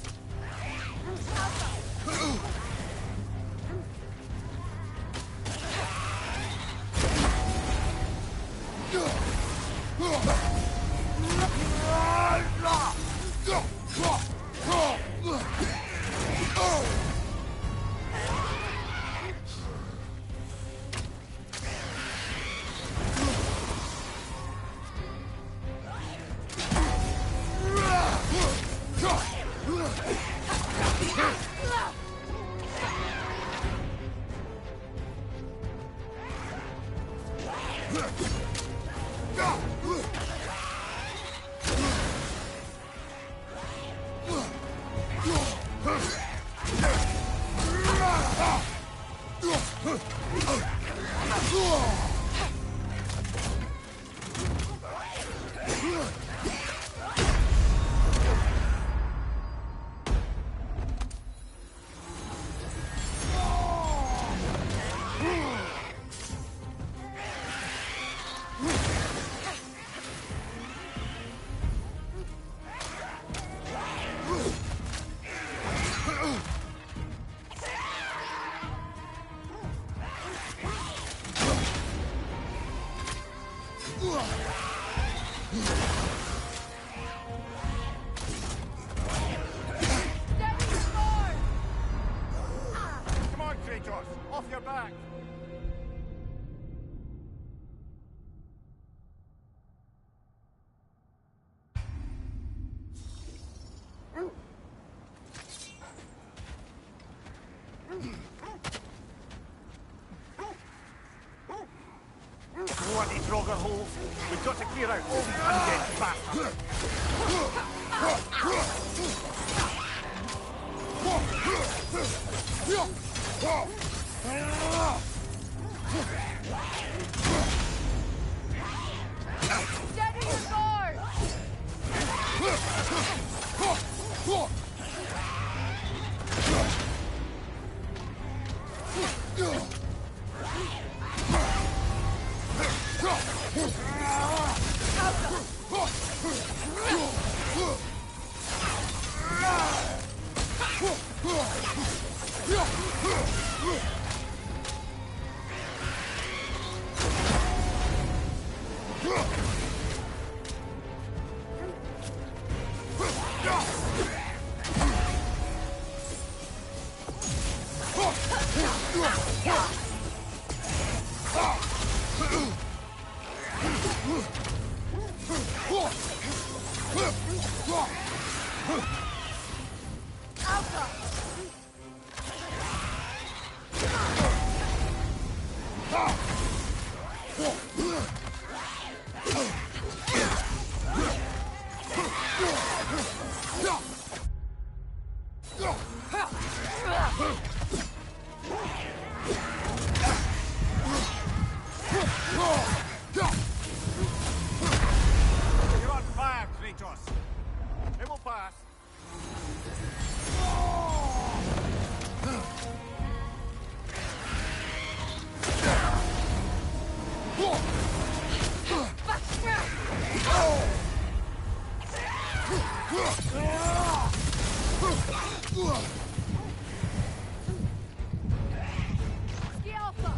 Come on, Kratos! Off your back! Bloody Draugr holes. We've got to clear out all these undead bastards. Steady your guard! You're on fire, Kratos. It will pass. Ski Alpha!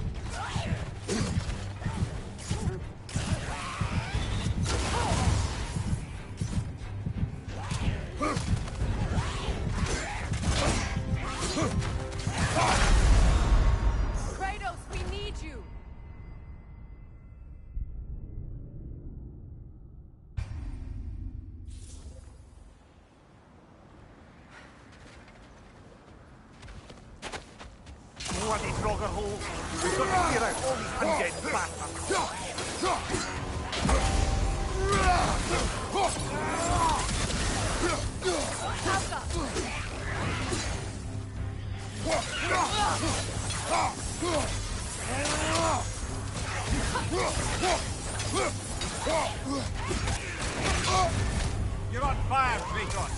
Kratos, we need you! Bloody Draugr holes. We've got to clear out all these undead bastards. You're on fire, Kratos.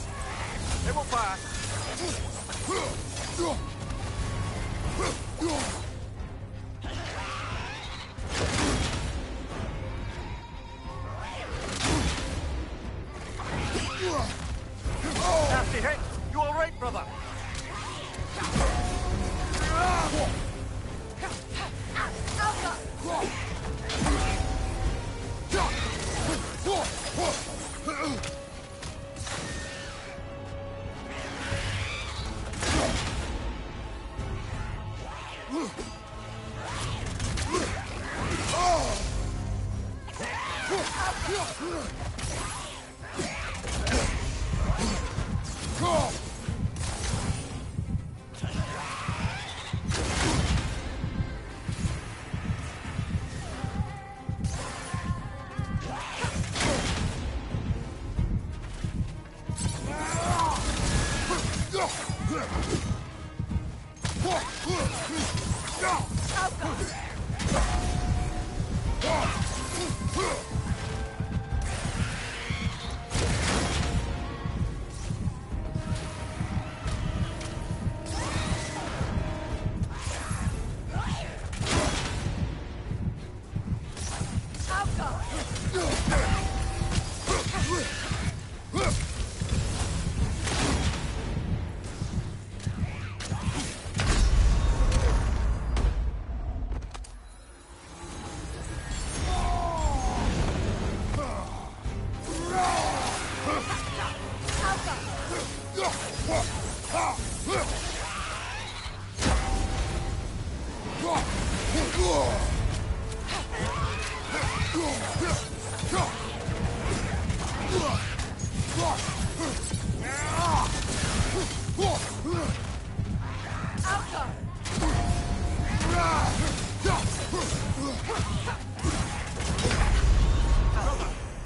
It will pass. Nasty hit! You all right, brother?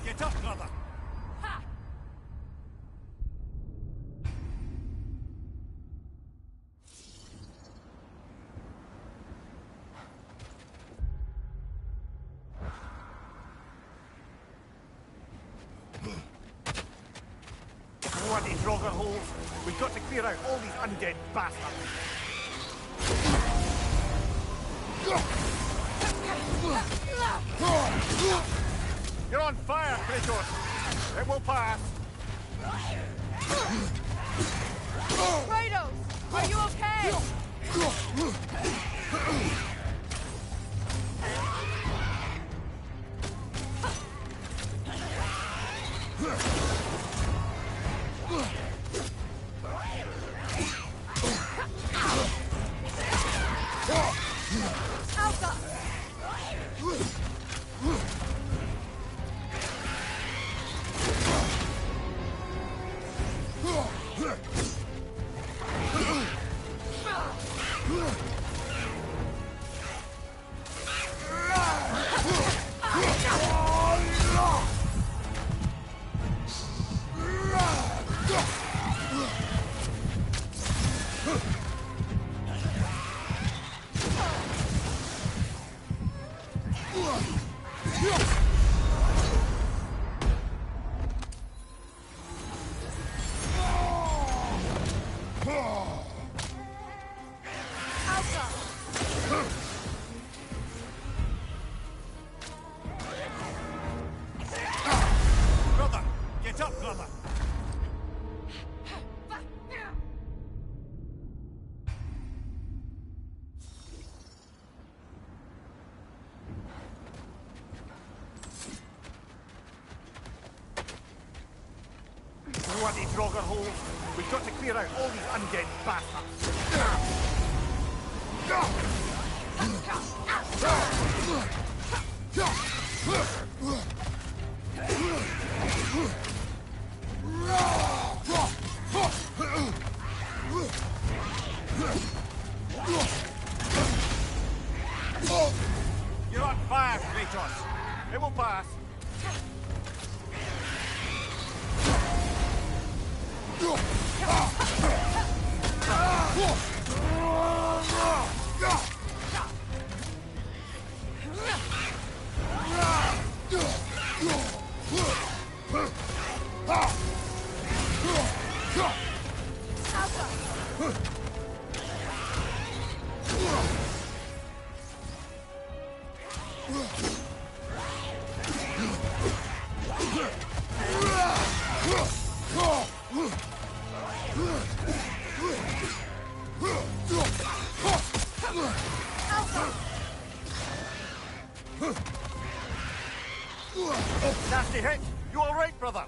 Get up, brother! Bloody Draugr holes! We've got to clear out all these undead bastards! You're on fire, Kratos! It will pass! Kratos! Are you okay? Brother! Get up, brother! Bloody Draugr holes! We've got to clear out all these undead bastards! You're on fire, Kratos! It will pass! Nasty hit. You all right, brother?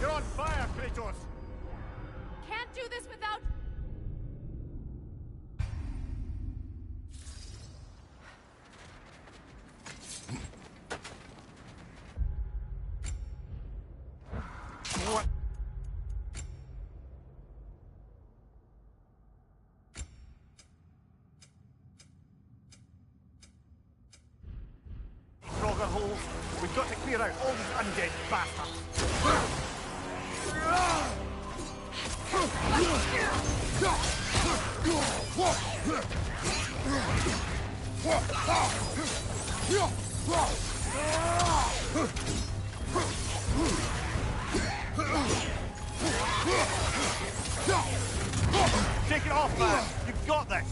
You're on fire, Kratos! Can't do this without... What? Frogger holes. We've got to clear out all these undead bastards. Take it off, man. You've got this.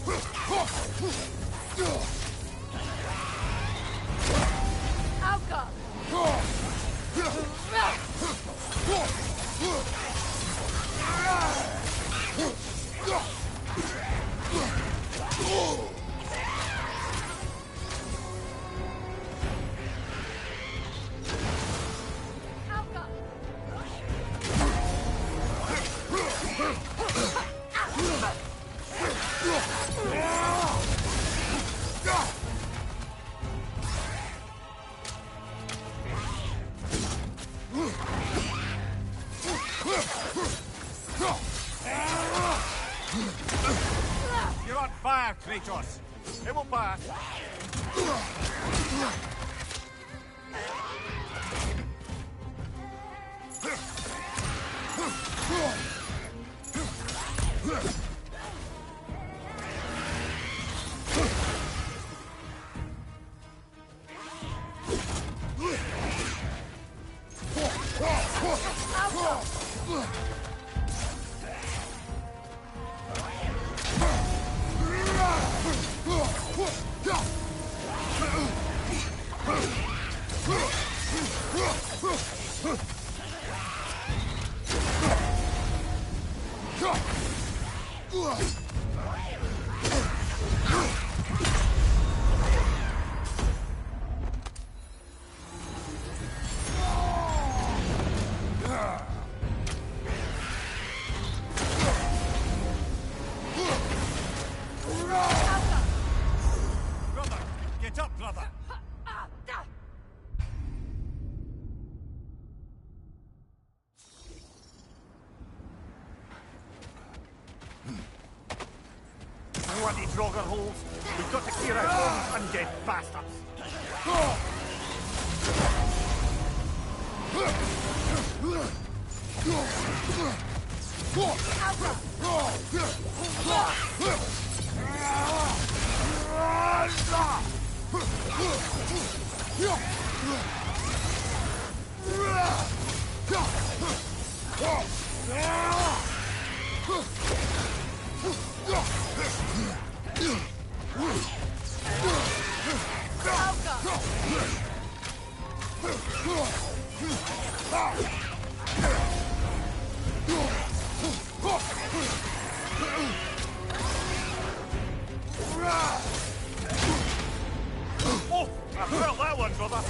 Alka! You're on fire, Kratos. It will pass. Brother, get up, brother. Bloody Draugr holes. We've got to clear out all these undead bastards. I felt that one, brother.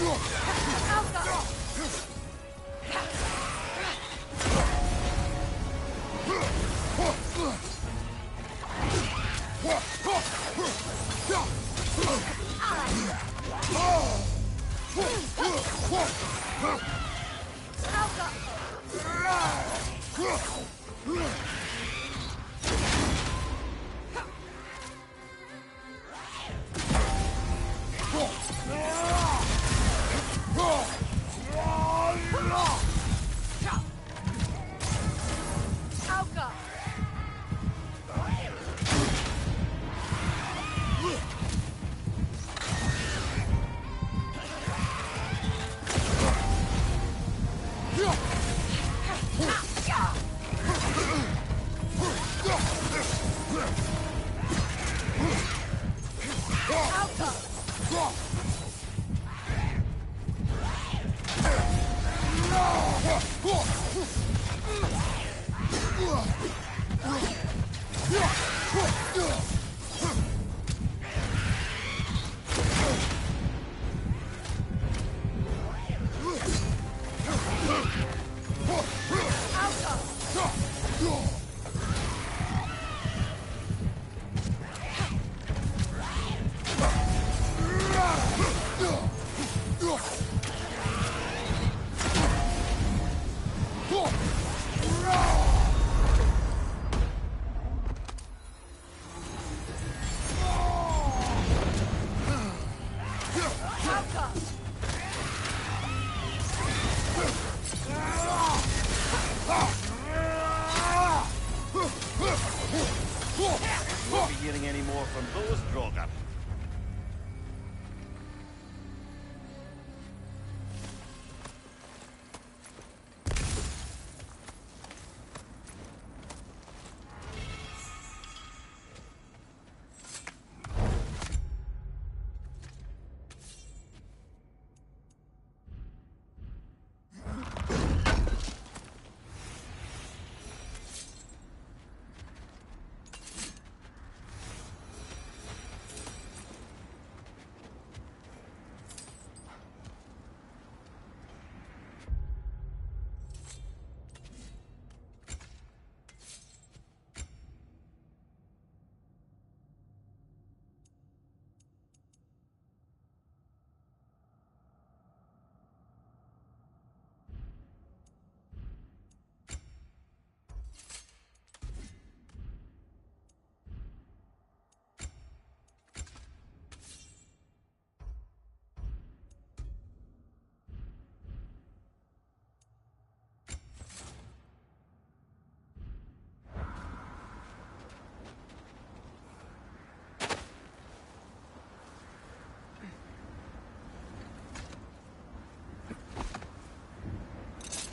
Won't be hearing any more from those Draugr.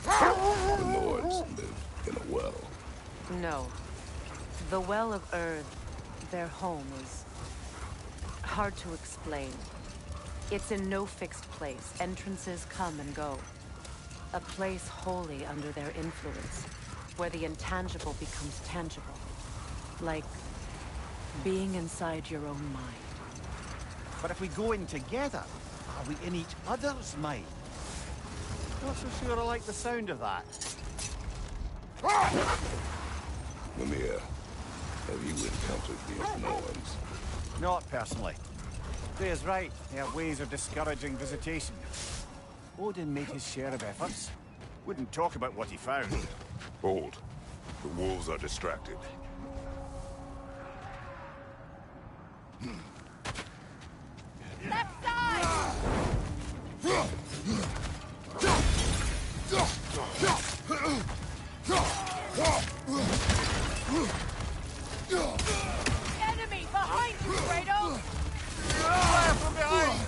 The Nords live in a well. No. The Well of Earth, their home, is hard to explain. It's in no fixed place. Entrances come and go. A place wholly under their influence, where the intangible becomes tangible. Like being inside your own mind. But if we go in together, are we in each other's mind? Not so sure I like the sound of that. Mimir, have you encountered these Norns? Not personally. Freya's right. Their ways are discouraging visitation. Odin made his share of efforts. Wouldn't talk about what he found. Hold. The wolves are distracted. Left side! Enemy behind you, Kratos! Fire from behind!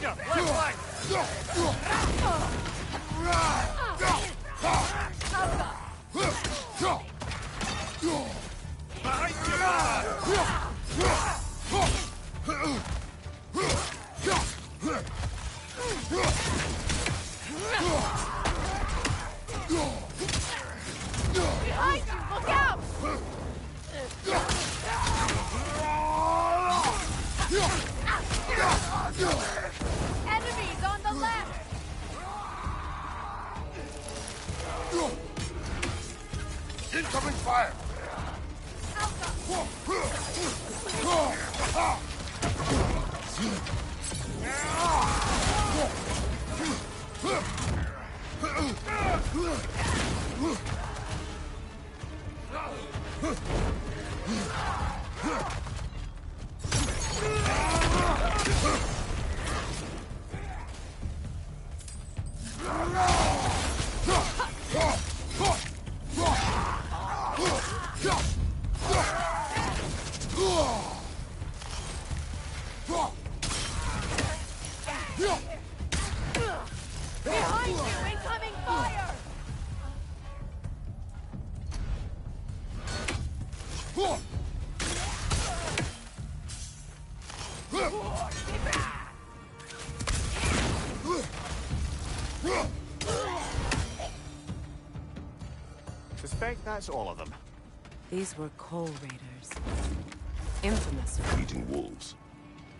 Here, left leg! Behind Behind you! Look out! Enemies on the left! Incoming fire! Behind you! Incoming fire! Suspect that's all of them. These were Coal Raiders. Infamous. Eating wolves.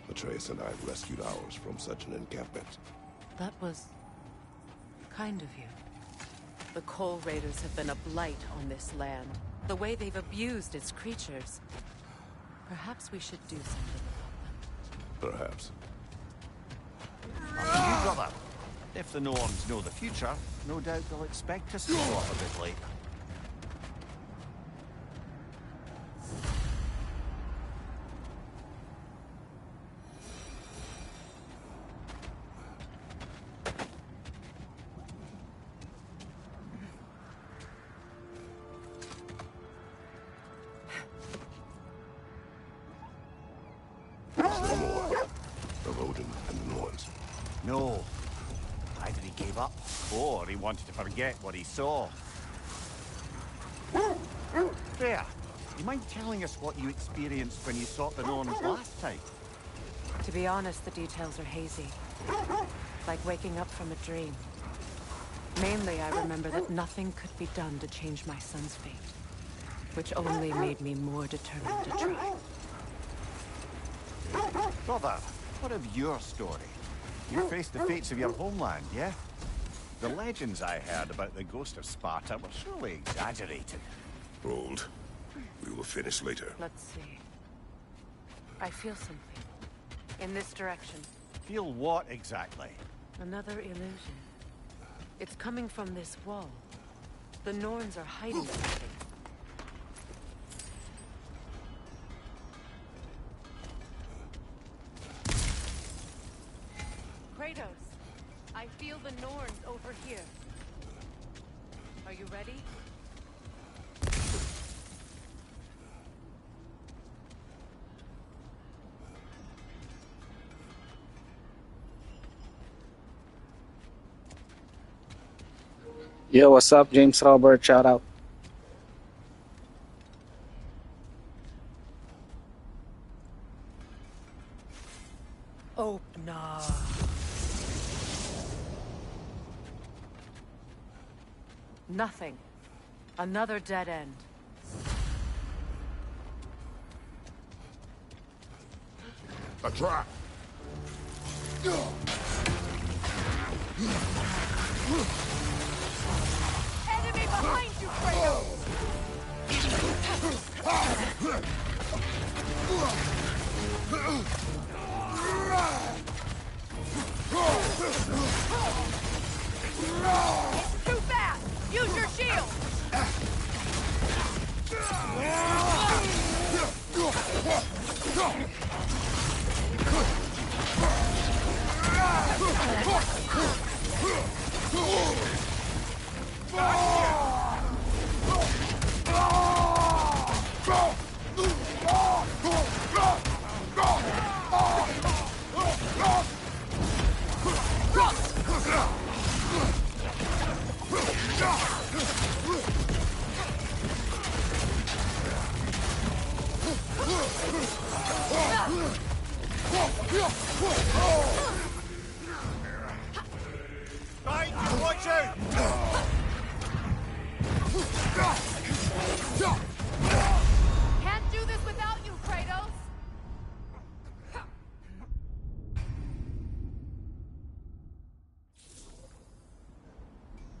Atreus and I rescued ours from such an encampment. That was kind of you. The Coal Raiders have been a blight on this land. The way they've abused its creatures. Perhaps we should do something about them. Perhaps. You brother. If the Norns know the future, no doubt they'll expect us to show up a bit late. No more of Odin and the Norns. No. Either he gave up, or he wanted to forget what he saw. Freya, you mind telling us what you experienced when you sought the Norns last time? To be honest, the details are hazy. Like waking up from a dream. Mainly, I remember that nothing could be done to change my son's fate. Which only made me more determined to try. Brother, what of your story? You faced the fates of your homeland, yeah? The legends I heard about the ghost of Sparta were surely exaggerated. Rolled. We will finish later. Let's see. I feel something. In this direction. Feel what exactly? Another illusion. It's coming from this wall. The Norns are hiding something. Kratos, I feel the Norns over here. Are you ready? Yo, what's up, James Robert? Shout out. Oh, no. Nothing. Another dead end. A trap! Enemy behind you, Kratos! It's too fast! Use your shield!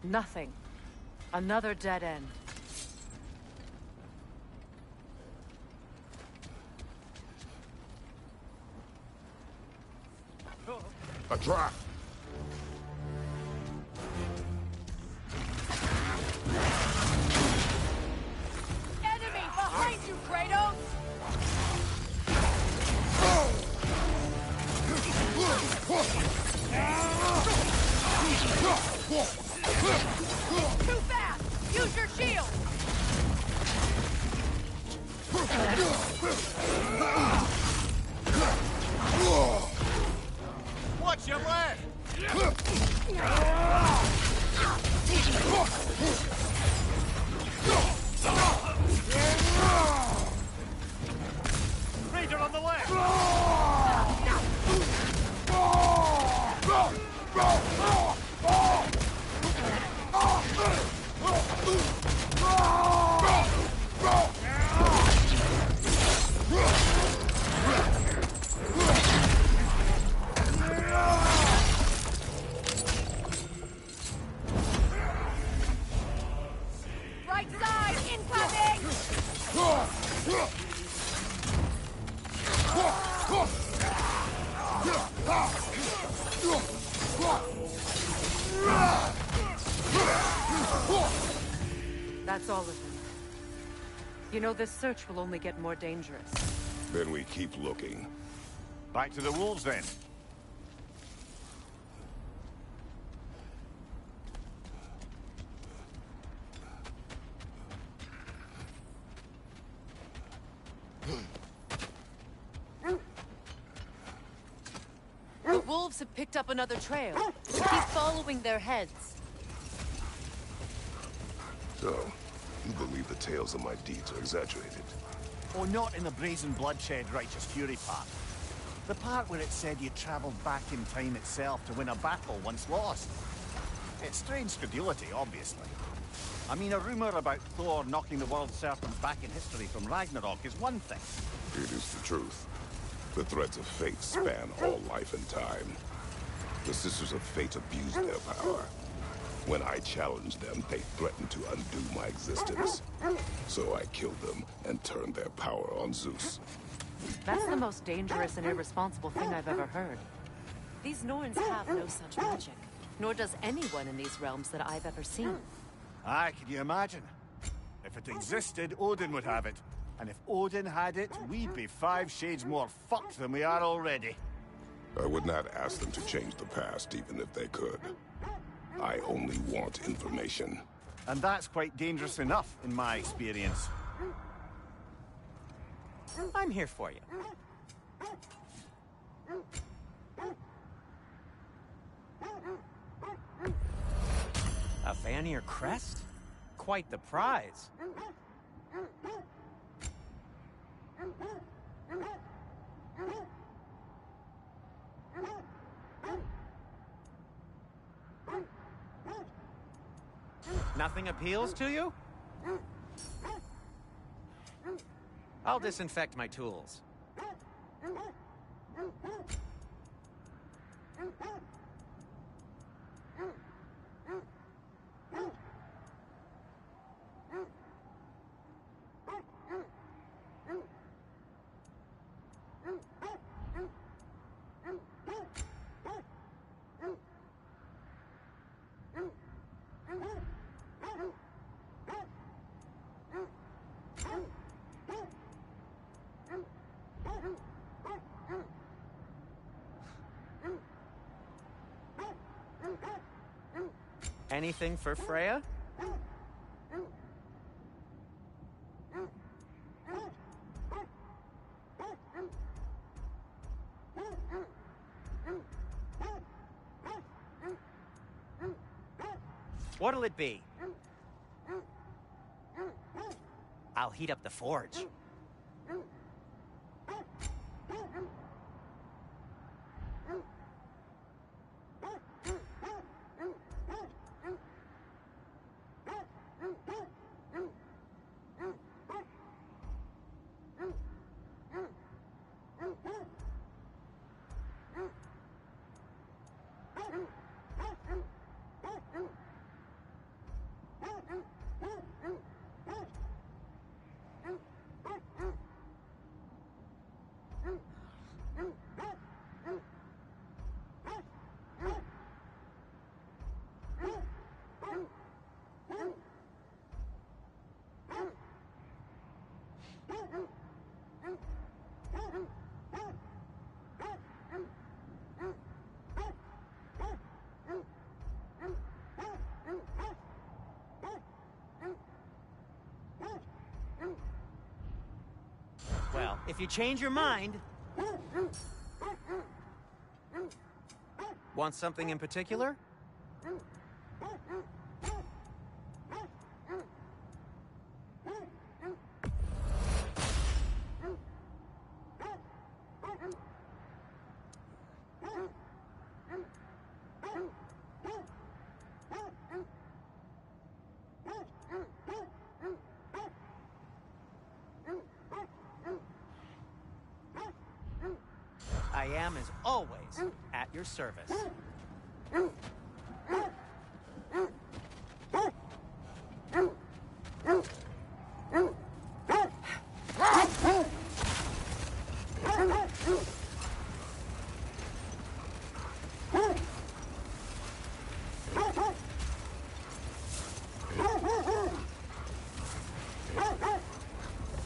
Nothing. Another dead end. A trap! Enemy behind you, Kratos! Too fast! Use your shield! Watch your left! Raider on the left! Right side, incoming! That's all of them. You know, this search will only get more dangerous. Then we keep looking. Back to the wolves, then. The wolves have picked up another trail. Keep following their heads. So, you believe the tales of my deeds are exaggerated? Oh, not in the brazen bloodshed righteous fury part. The part where it said you travelled back in time itself to win a battle once lost. It's strange credulity, obviously. I mean, a rumour about Thor knocking the world serpent back in history from Ragnarok is one thing. It is the truth. The threads of fate span all life and time. The Sisters of Fate abused their power. When I challenged them, they threatened to undo my existence. So I killed them and turned their power on Zeus. That's the most dangerous and irresponsible thing I've ever heard. These Norns have no such magic. Nor does anyone in these realms that I've ever seen. Aye, can you imagine? If it existed, Odin would have it. And if Odin had it, we'd be 5 shades more fucked than we are already. I would not ask them to change the past, even if they could. I only want information. And that's quite dangerous enough, in my experience. I'm here for you. A Vanir crest? Quite the prize. Nothing appeals to you? I'll disinfect my tools. Anything for Freya? What'll it be? I'll heat up the forge. Well, if you change your mind... Want something in particular? I am, as always, at your service.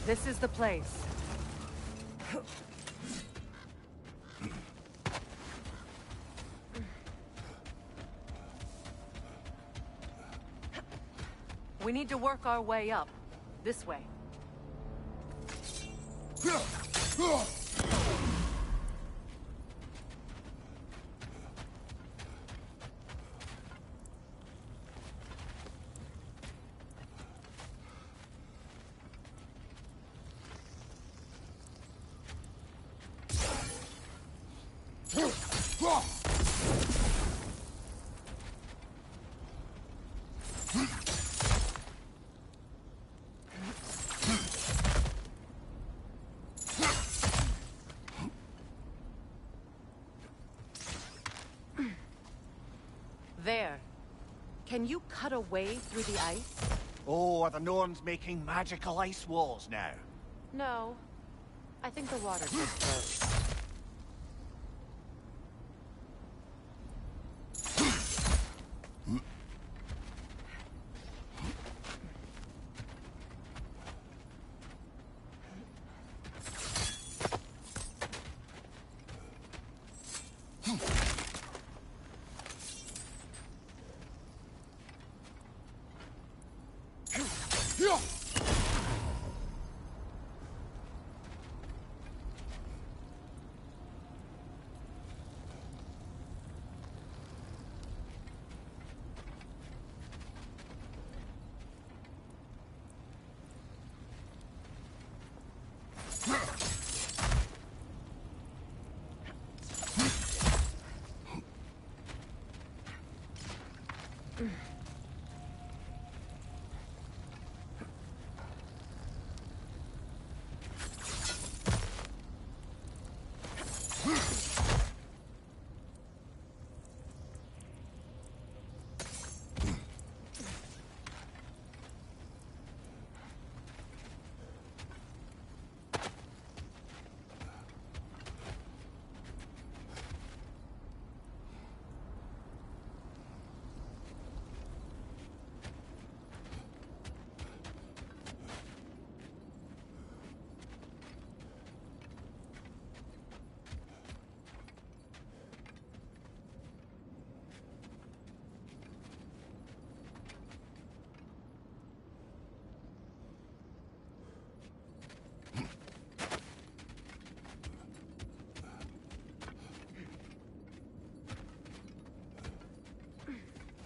This is the place. We need to work our way up. This way. There. Can you cut a way through the ice? Oh, are the Norns making magical ice walls now? No. I think the water just froze.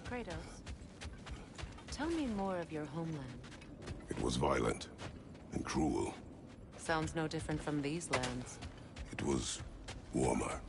Kratos, tell me more of your homeland. It was violent and cruel. Sounds no different from these lands. It was warmer.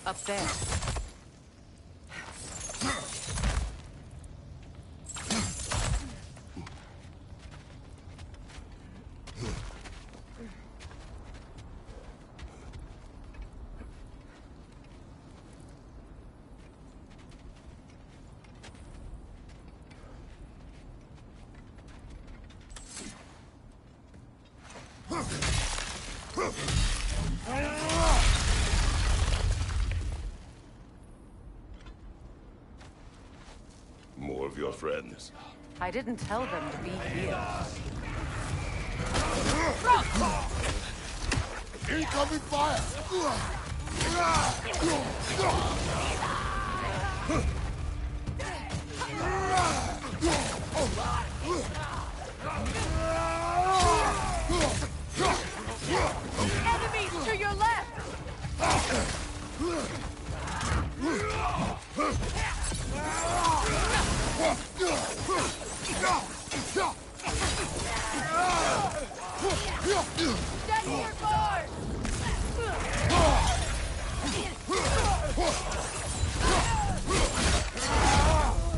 Up there. More of your friends. I didn't tell them to be here. Incoming fire! Enemies to your left! Stand your guard!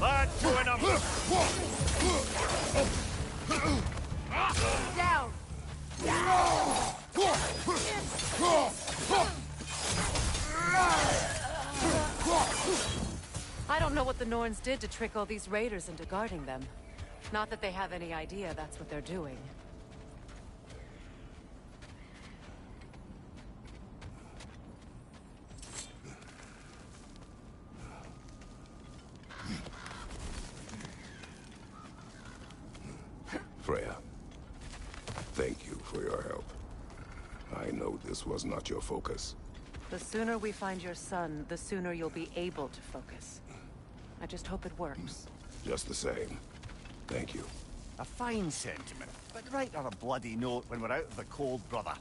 Lad, join up! Down! I don't know what the Norns did to trick all these raiders into guarding them. Not that they have any idea that's what they're doing. Freya, thank you for your help. I know this was not your focus. The sooner we find your son, the sooner you'll be able to focus. I just hope it works. Just the same. Thank you. A fine sentiment, but write her a bloody note when we're out of the cold, brother.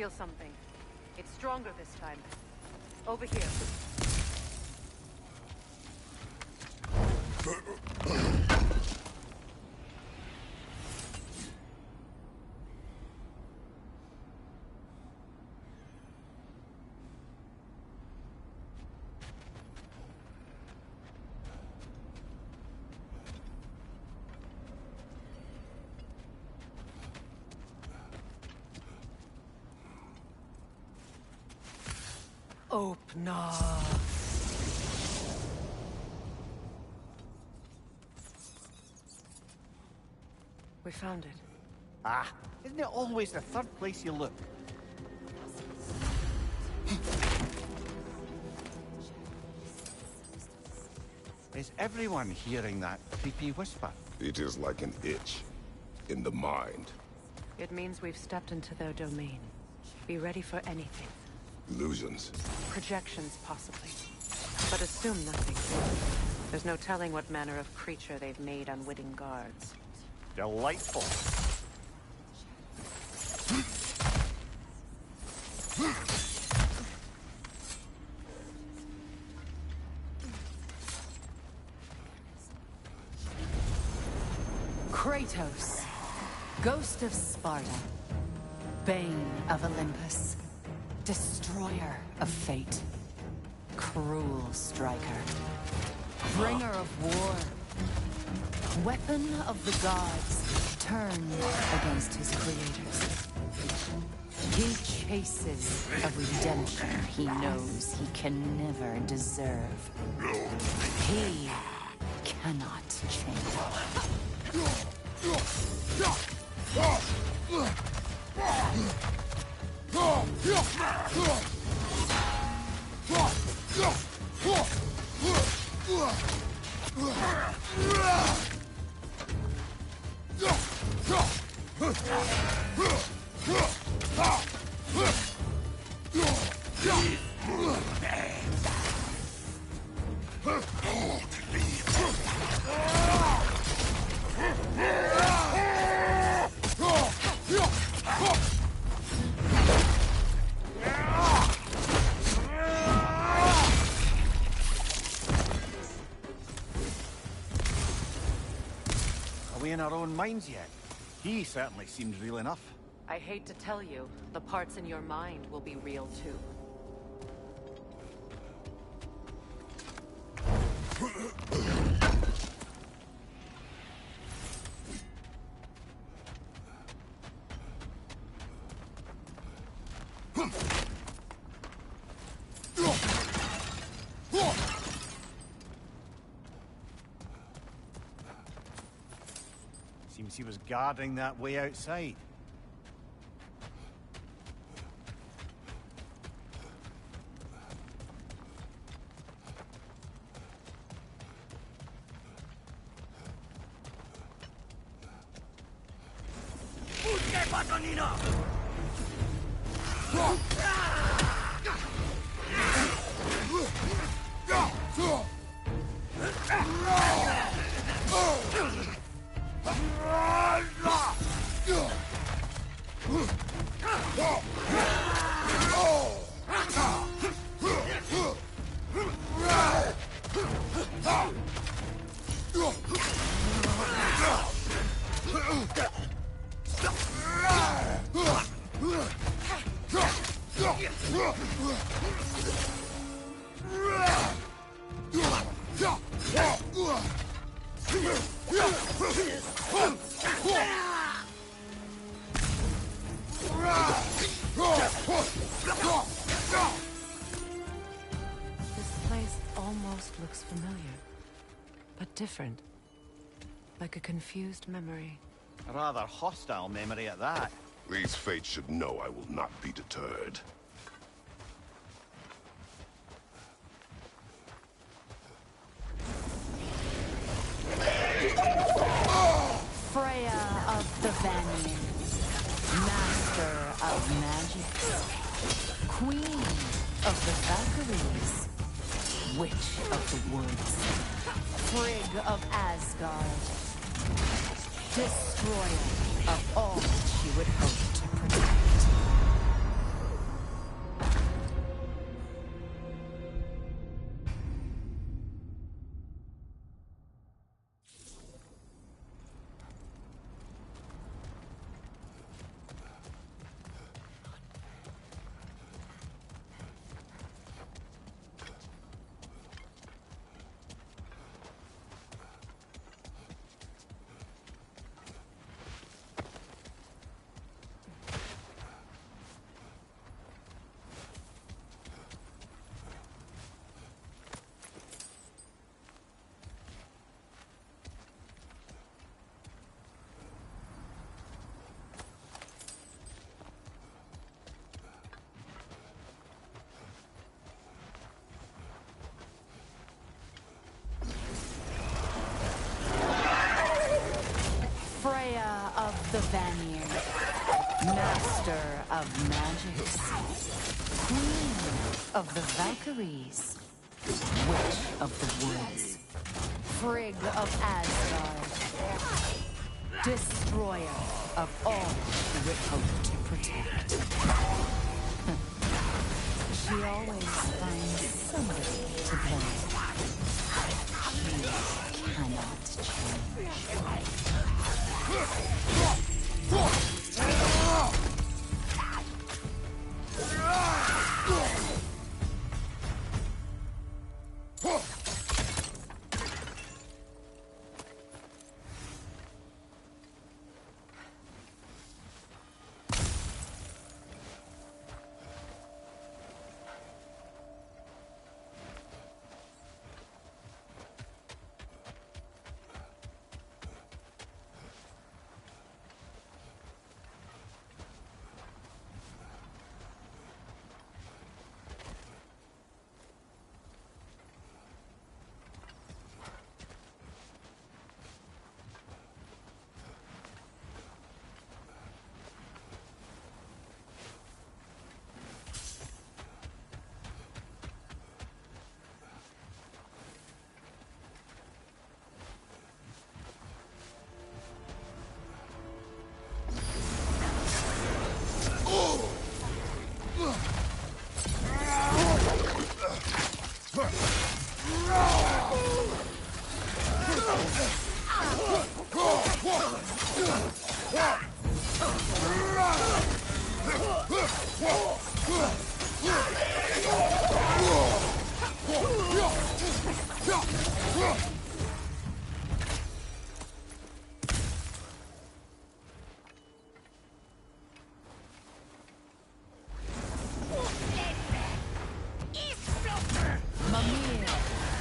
feel something. It's stronger this time. Over here. Open up. We found it. Ah, isn't it always the third place you look? Is everyone hearing that creepy whisper? It is like an itch in the mind. It means we've stepped into their domain. Be ready for anything. Illusions. Projections, possibly. But assume nothing. There's no telling what manner of creature they've made unwitting guards. Delightful. Kratos, Ghost of Sparta, Bane of Olympus, Destroyer of Fate, Cruel Striker, Bringer of War, Weapon of the Gods, turned against his creators. He chases a redemption he knows he can never deserve. He cannot change. Are we in our own minds yet? He certainly seems real enough. I hate to tell you, the parts in your mind will be real too. Seems he was guarding that way outside. This place almost looks familiar, but different. Like a confused memory. A rather hostile memory at that. These fates should know I will not be deterred. Freya of the Vanyan, Master of Magic, Queen of the Valkyries, Witch of the Woods, Frigg of Asgard, Destroyer of all that she would hope to protect. of the Valkyries. Witch of the woods. Frigg of Asgard. Destroyer of all we hope to protect. She always finds somebody to blame. She cannot change.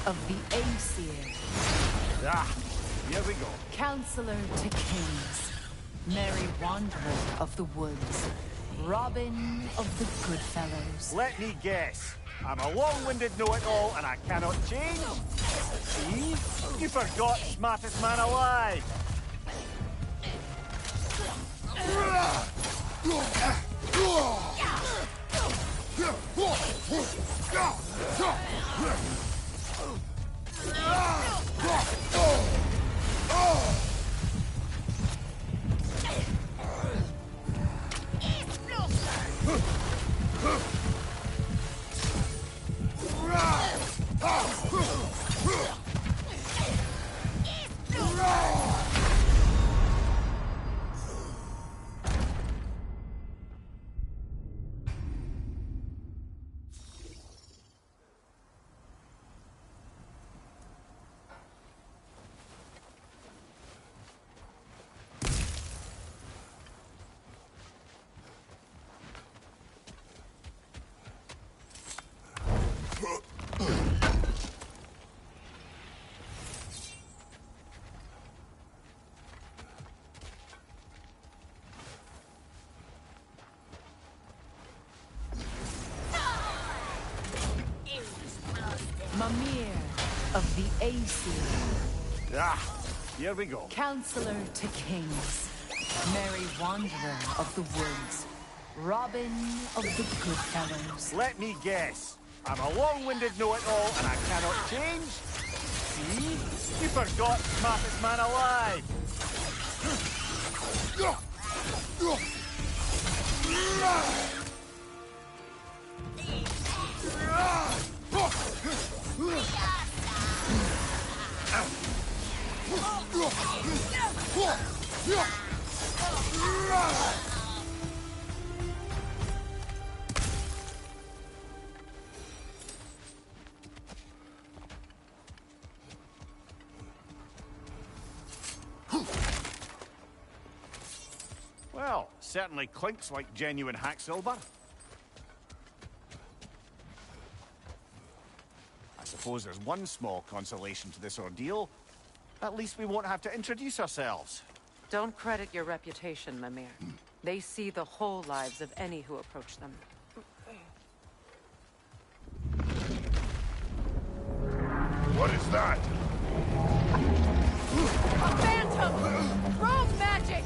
Of the Aesir. Ah, here we go. Counselor to kings. Merry wanderer of the woods. Robin of the Goodfellows. Let me guess. I'm a long-winded know-it-all and I cannot change? See? You forgot smartest man alive. Mimir of the Aesir. Ah, here we go. Counselor to kings. Merry wanderer of the woods. Robin of the Goodfellows. Let me guess. I'm a long-winded know-it-all and I cannot change? See? You forgot smartest man alive. Well, certainly clinks like genuine hack silver. I suppose there's one small consolation to this ordeal. At least we won't have to introduce ourselves. Don't credit your reputation, Mimir. They see the whole lives of any who approach them. What is that? A phantom! Rogue magic!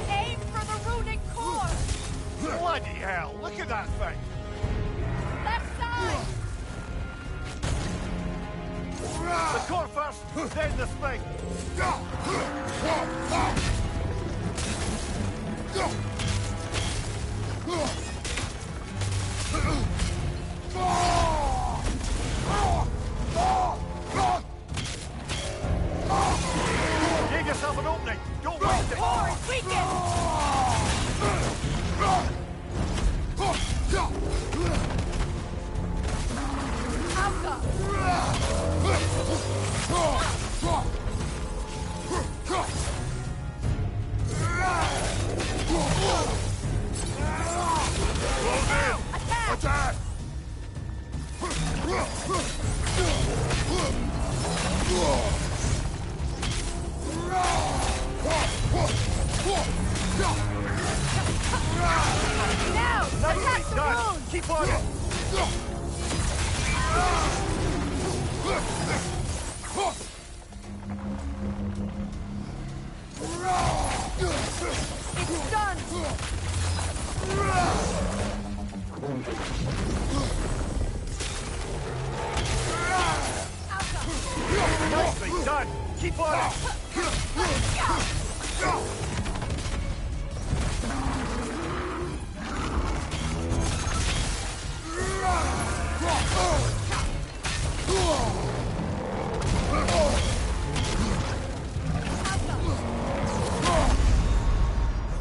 Aim for the runic core! Bloody hell, look at that thing! Left side! The core first, then the spring. Give yourself an opening. Don't waste it. Core, weaken! Attack! Now! Nicely Attack the done. wound! Keep on it. It's done! Nicely done. Keep on it.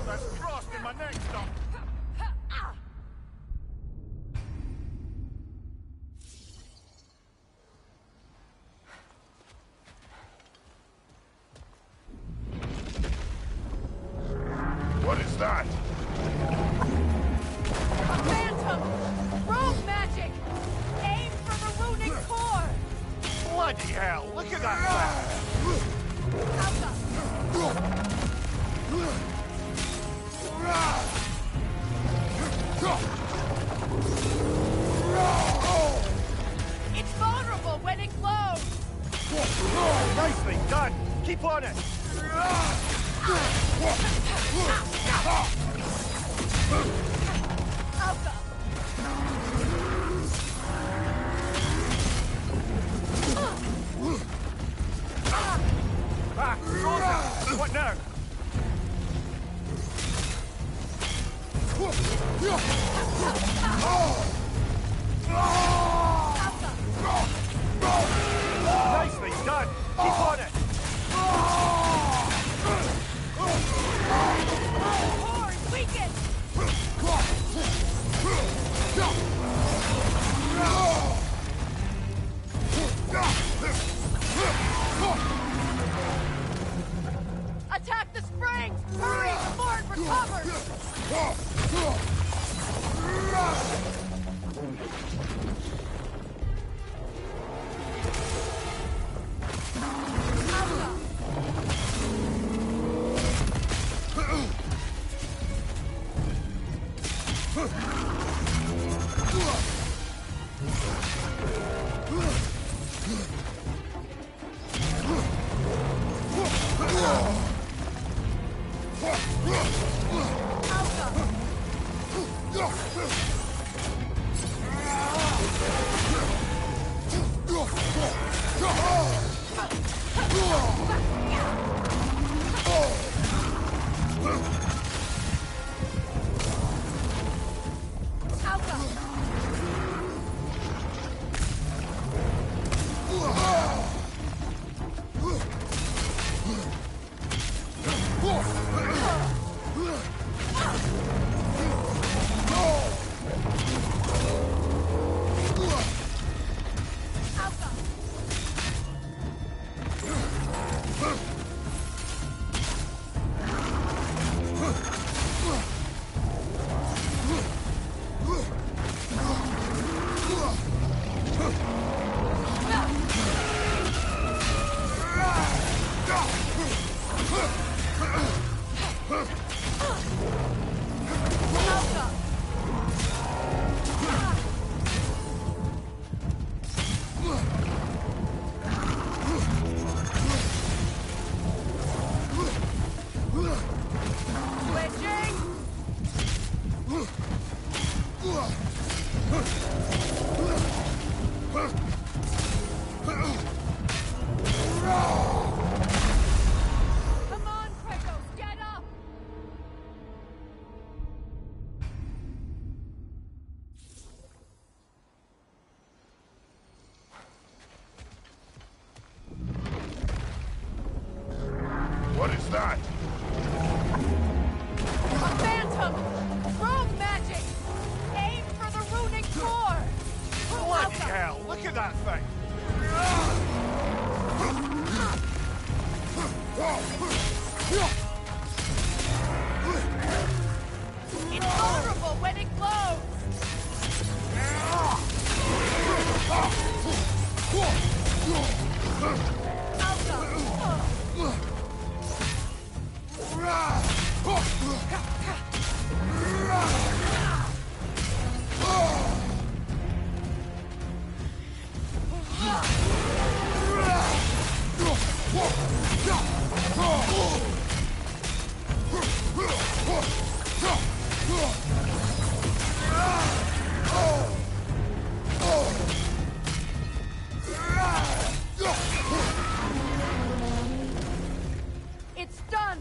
That's frost in my neck, Doc. What is that? A phantom! Rogue magic! Aim for the runic core! Bloody hell, look at that It's vulnerable when it glows! Nicely done. Keep on it. Back, frozen. What now? Nicely done. Keep on it. Core, weaken! Attack the springs! Hurry! Lord recovers! It's done!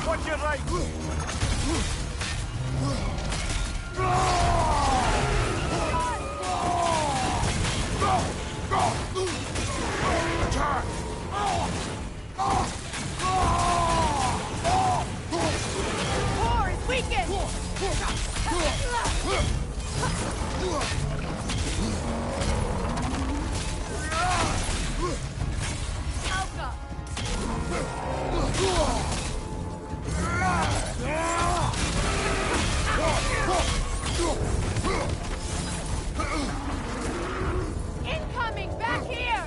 Watch your right! Core is weakened! Incoming! Back here!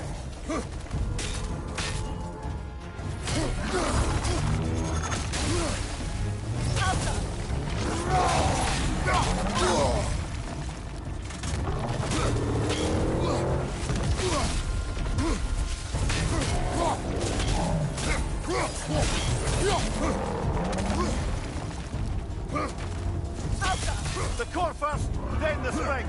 The core first, then the spring.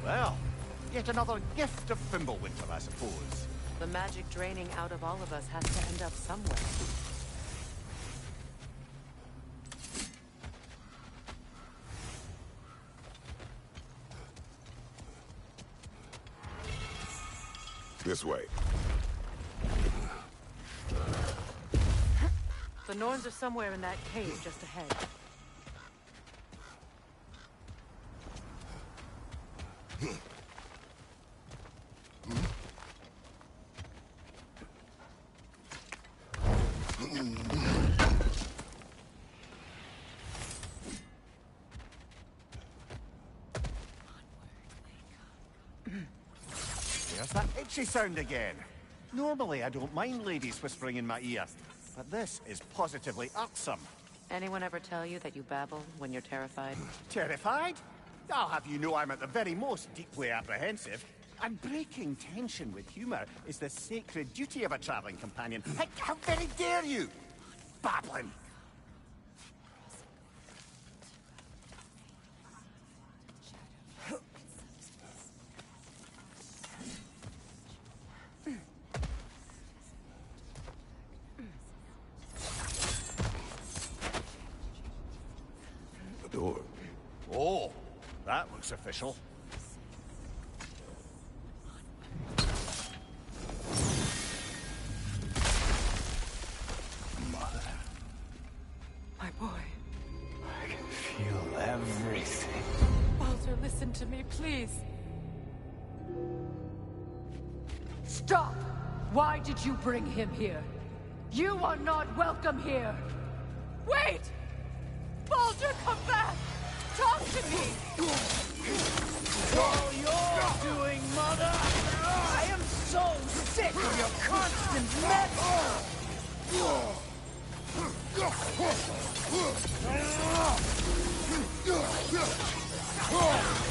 Well, yet another gift of Fimbulwinter, I suppose. The magic draining out of all of us has to end up somewhere. This way. The Norns are somewhere in that cave just ahead. There's that itchy sound again. Normally, I don't mind ladies whispering in my ear, but this is positively irksome. Anyone ever tell you that you babble when you're terrified? Terrified? I'll have you know I'm at the very most deeply apprehensive. And breaking tension with humor is the sacred duty of a traveling companion. How very dare you! Babbling! The door. Oh, that looks official. My boy. I can feel everything. Walter, listen to me, please. Stop! Why did you bring him here? You are not welcome here! Wait! Baldur, come back! Talk to me! All you're doing, Mother! I am so sick of your constant mess!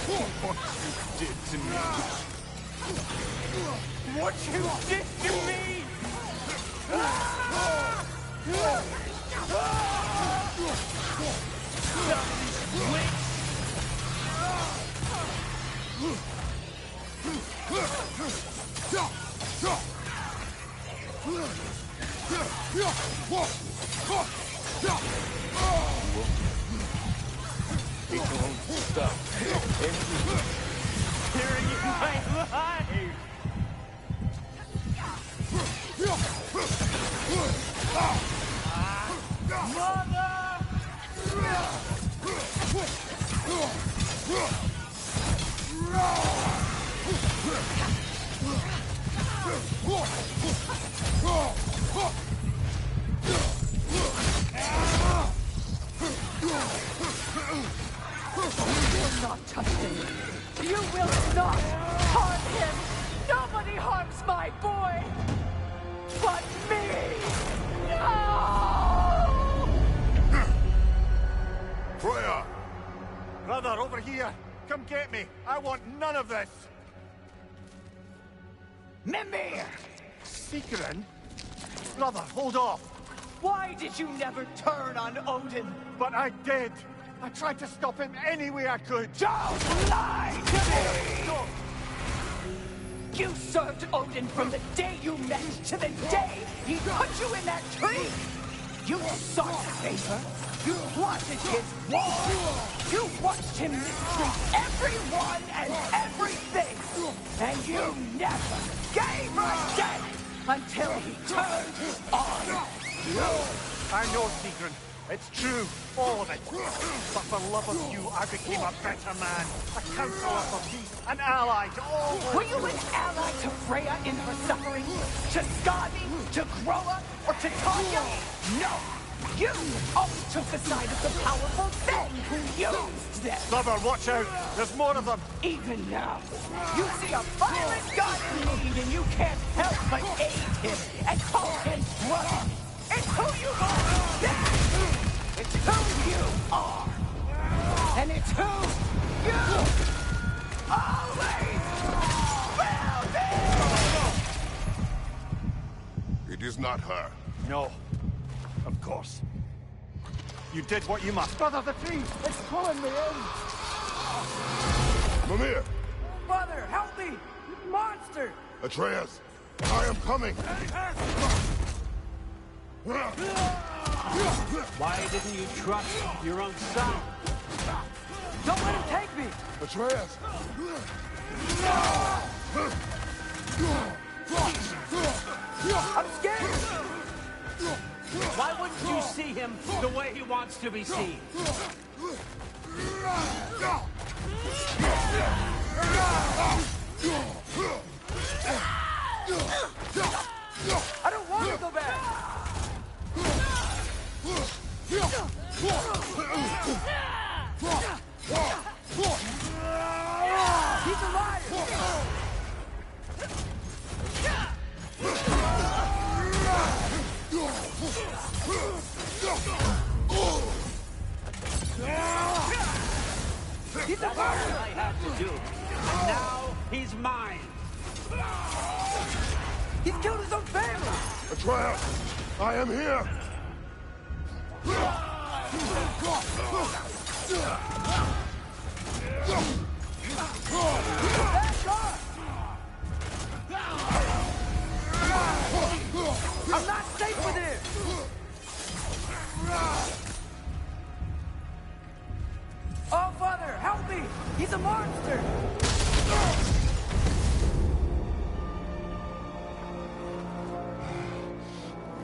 What you did to me. What you did to me! It won't stop. Tearing in my life! You will not touch him. You will not harm him. Nobody harms my boy but me. No! Freya! Brother, over here! Come get me! I want none of this! Mimir! Secret? Brother, hold off! Why did you never turn on Odin? But I did! I tried to stop him any way I could! Don't lie to me! You served Odin from the day you met to the day he put you in that tree! You sought favor. You plotted his war. You watched him mistreat everyone and everything. And you never gave a shit until he turned on you. I know, Sigrun. It's true, all of it. But for love of you, I became a better man. A counselor for peace, an ally to all those... Were you an ally to Freya in her suffering? To Skadi? To Groa? Or to Tanya? No! You always took the side of the powerful then who used them! Lover, watch out! There's more of them! Even now, you see a violent god in need and you can't help but aid him and call him brother! It's who you are! That! It's who you are! And it's who you always will be! It is not her. No. Of course. You did what you must. Brother, the tree! It's pulling me in! Mimir! Brother, help me! Monster! Atreus! I am coming! Why didn't you trust your own son? Don't let him take me! Atreus! I'm scared! Why wouldn't you see him the way he wants to be seen? I don't want to go back! He's a liar! That's all I had to do. And now he's mine. He's killed his own family! Atreus! I am here! I'm not safe with him! Oh, Father, help me! He's a monster!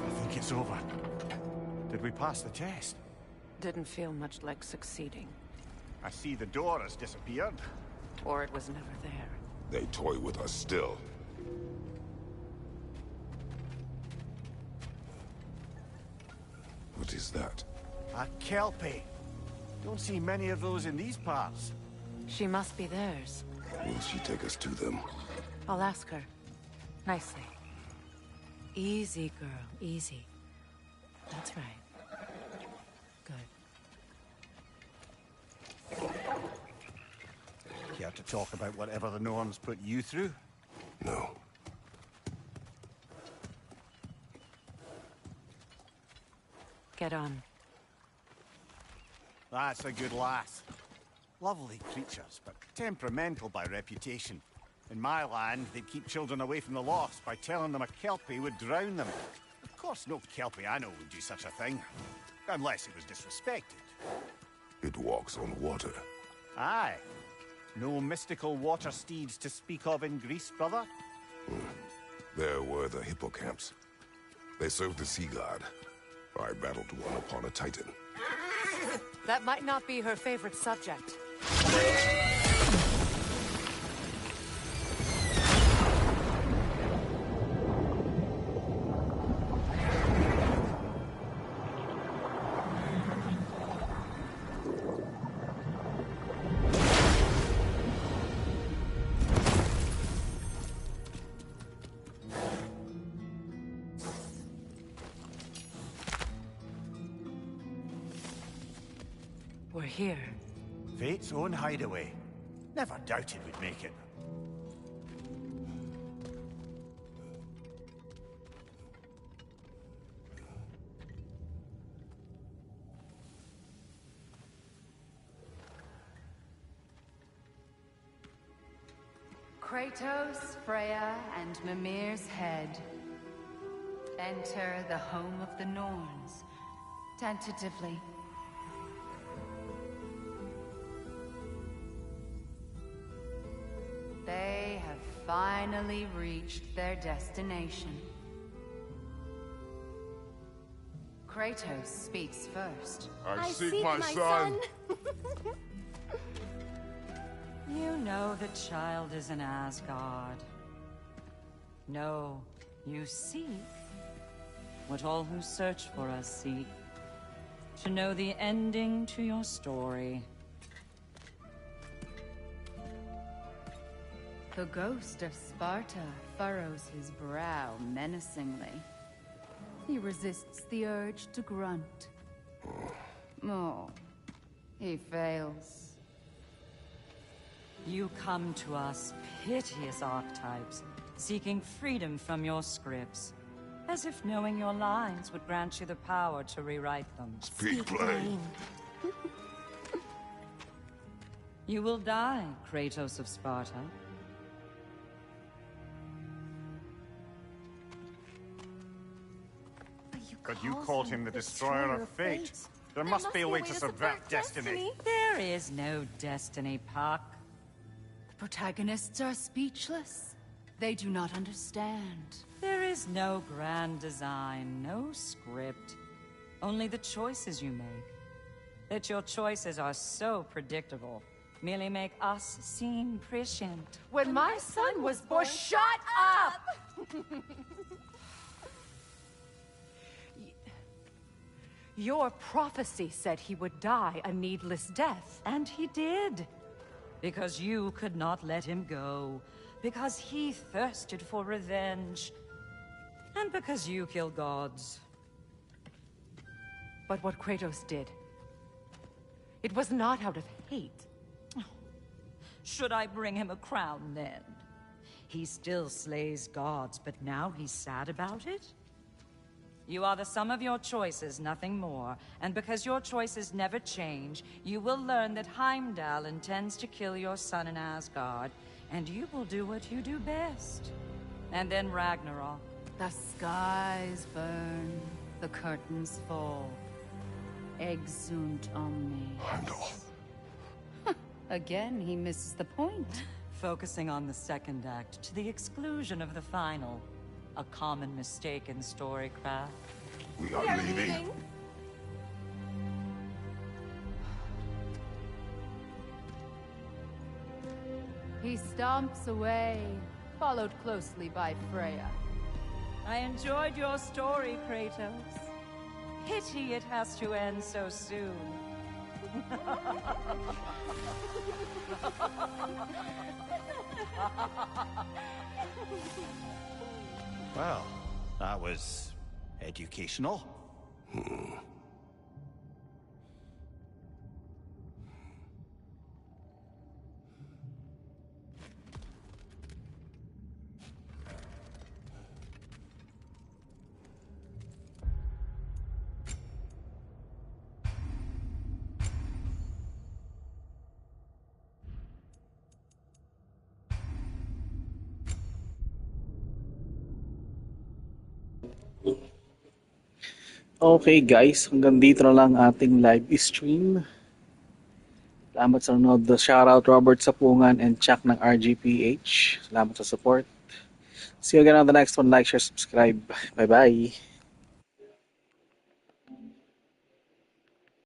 I think it's over. Did we pass the test? Didn't feel much like succeeding. I see the door has disappeared. Or it was never there. They toy with us still. What is that? A Kelpie. Don't see many of those in these parts. She must be theirs. Will she take us to them? I'll ask her. Nicely. Easy, girl. Easy. That's right. Good. to talk about whatever the Norns put you through? No. Get on. That's a good lass. Lovely creatures, but temperamental by reputation. In my land, they'd keep children away from the lost by telling them a Kelpie would drown them. Of course, no Kelpie I know would do such a thing. Unless it was disrespected. It walks on water. Aye. No mystical water steeds to speak of in Greece, brother? There were the hippocamps. They served the sea god. I battled one upon a titan. That might not be her favorite subject. We're here. Fate's own hideaway. Never doubted we'd make it. Kratos, Freya, and Mimir's head. Enter the home of the Norns. Tentatively. They have finally reached their destination. Kratos speaks first. I seek my son. You know the child is in Asgard. No, you seek what all who search for us seek. To know the ending to your story. The ghost of Sparta furrows his brow menacingly. He resists the urge to grunt. Oh, he fails. You come to us, piteous archetypes, seeking freedom from your scripts. As if knowing your lines would grant you the power to rewrite them. Speak plain. You will die, Kratos of Sparta. But you called him the destroyer of fate. There must be a way to subvert destiny. There is no destiny, Puck. The protagonists are speechless. They do not understand. There is no grand design, no script. Only the choices you make. That your choices are so predictable merely make us seem prescient. When my son was born, shut up! Your prophecy said he would die a needless death. And he did. Because you could not let him go. Because he thirsted for revenge. And because you kill gods. But what Kratos did, it was not out of hate. Should I bring him a crown then? He still slays gods, but now he's sad about it? You are the sum of your choices, nothing more. And because your choices never change, you will learn that Heimdall intends to kill your son in Asgard, and you will do what you do best. And then Ragnarok. The skies burn, the curtains fall. Exunt omnes. Heimdall. Again, he misses the point. Focusing on the second act to the exclusion of the final. A common mistake in storycraft. We are leaving. He stomps away, followed closely by Freya. I enjoyed your story, Kratos. Pity it has to end so soon. Well, that was educational. Okay guys, hanggang dito na lang ating live stream. Salamat sa nanonood. Shoutout Robert Sapungan and Chuck ng RGPH. Salamat sa support. See you again on the next one. Like, share, subscribe. Bye-bye.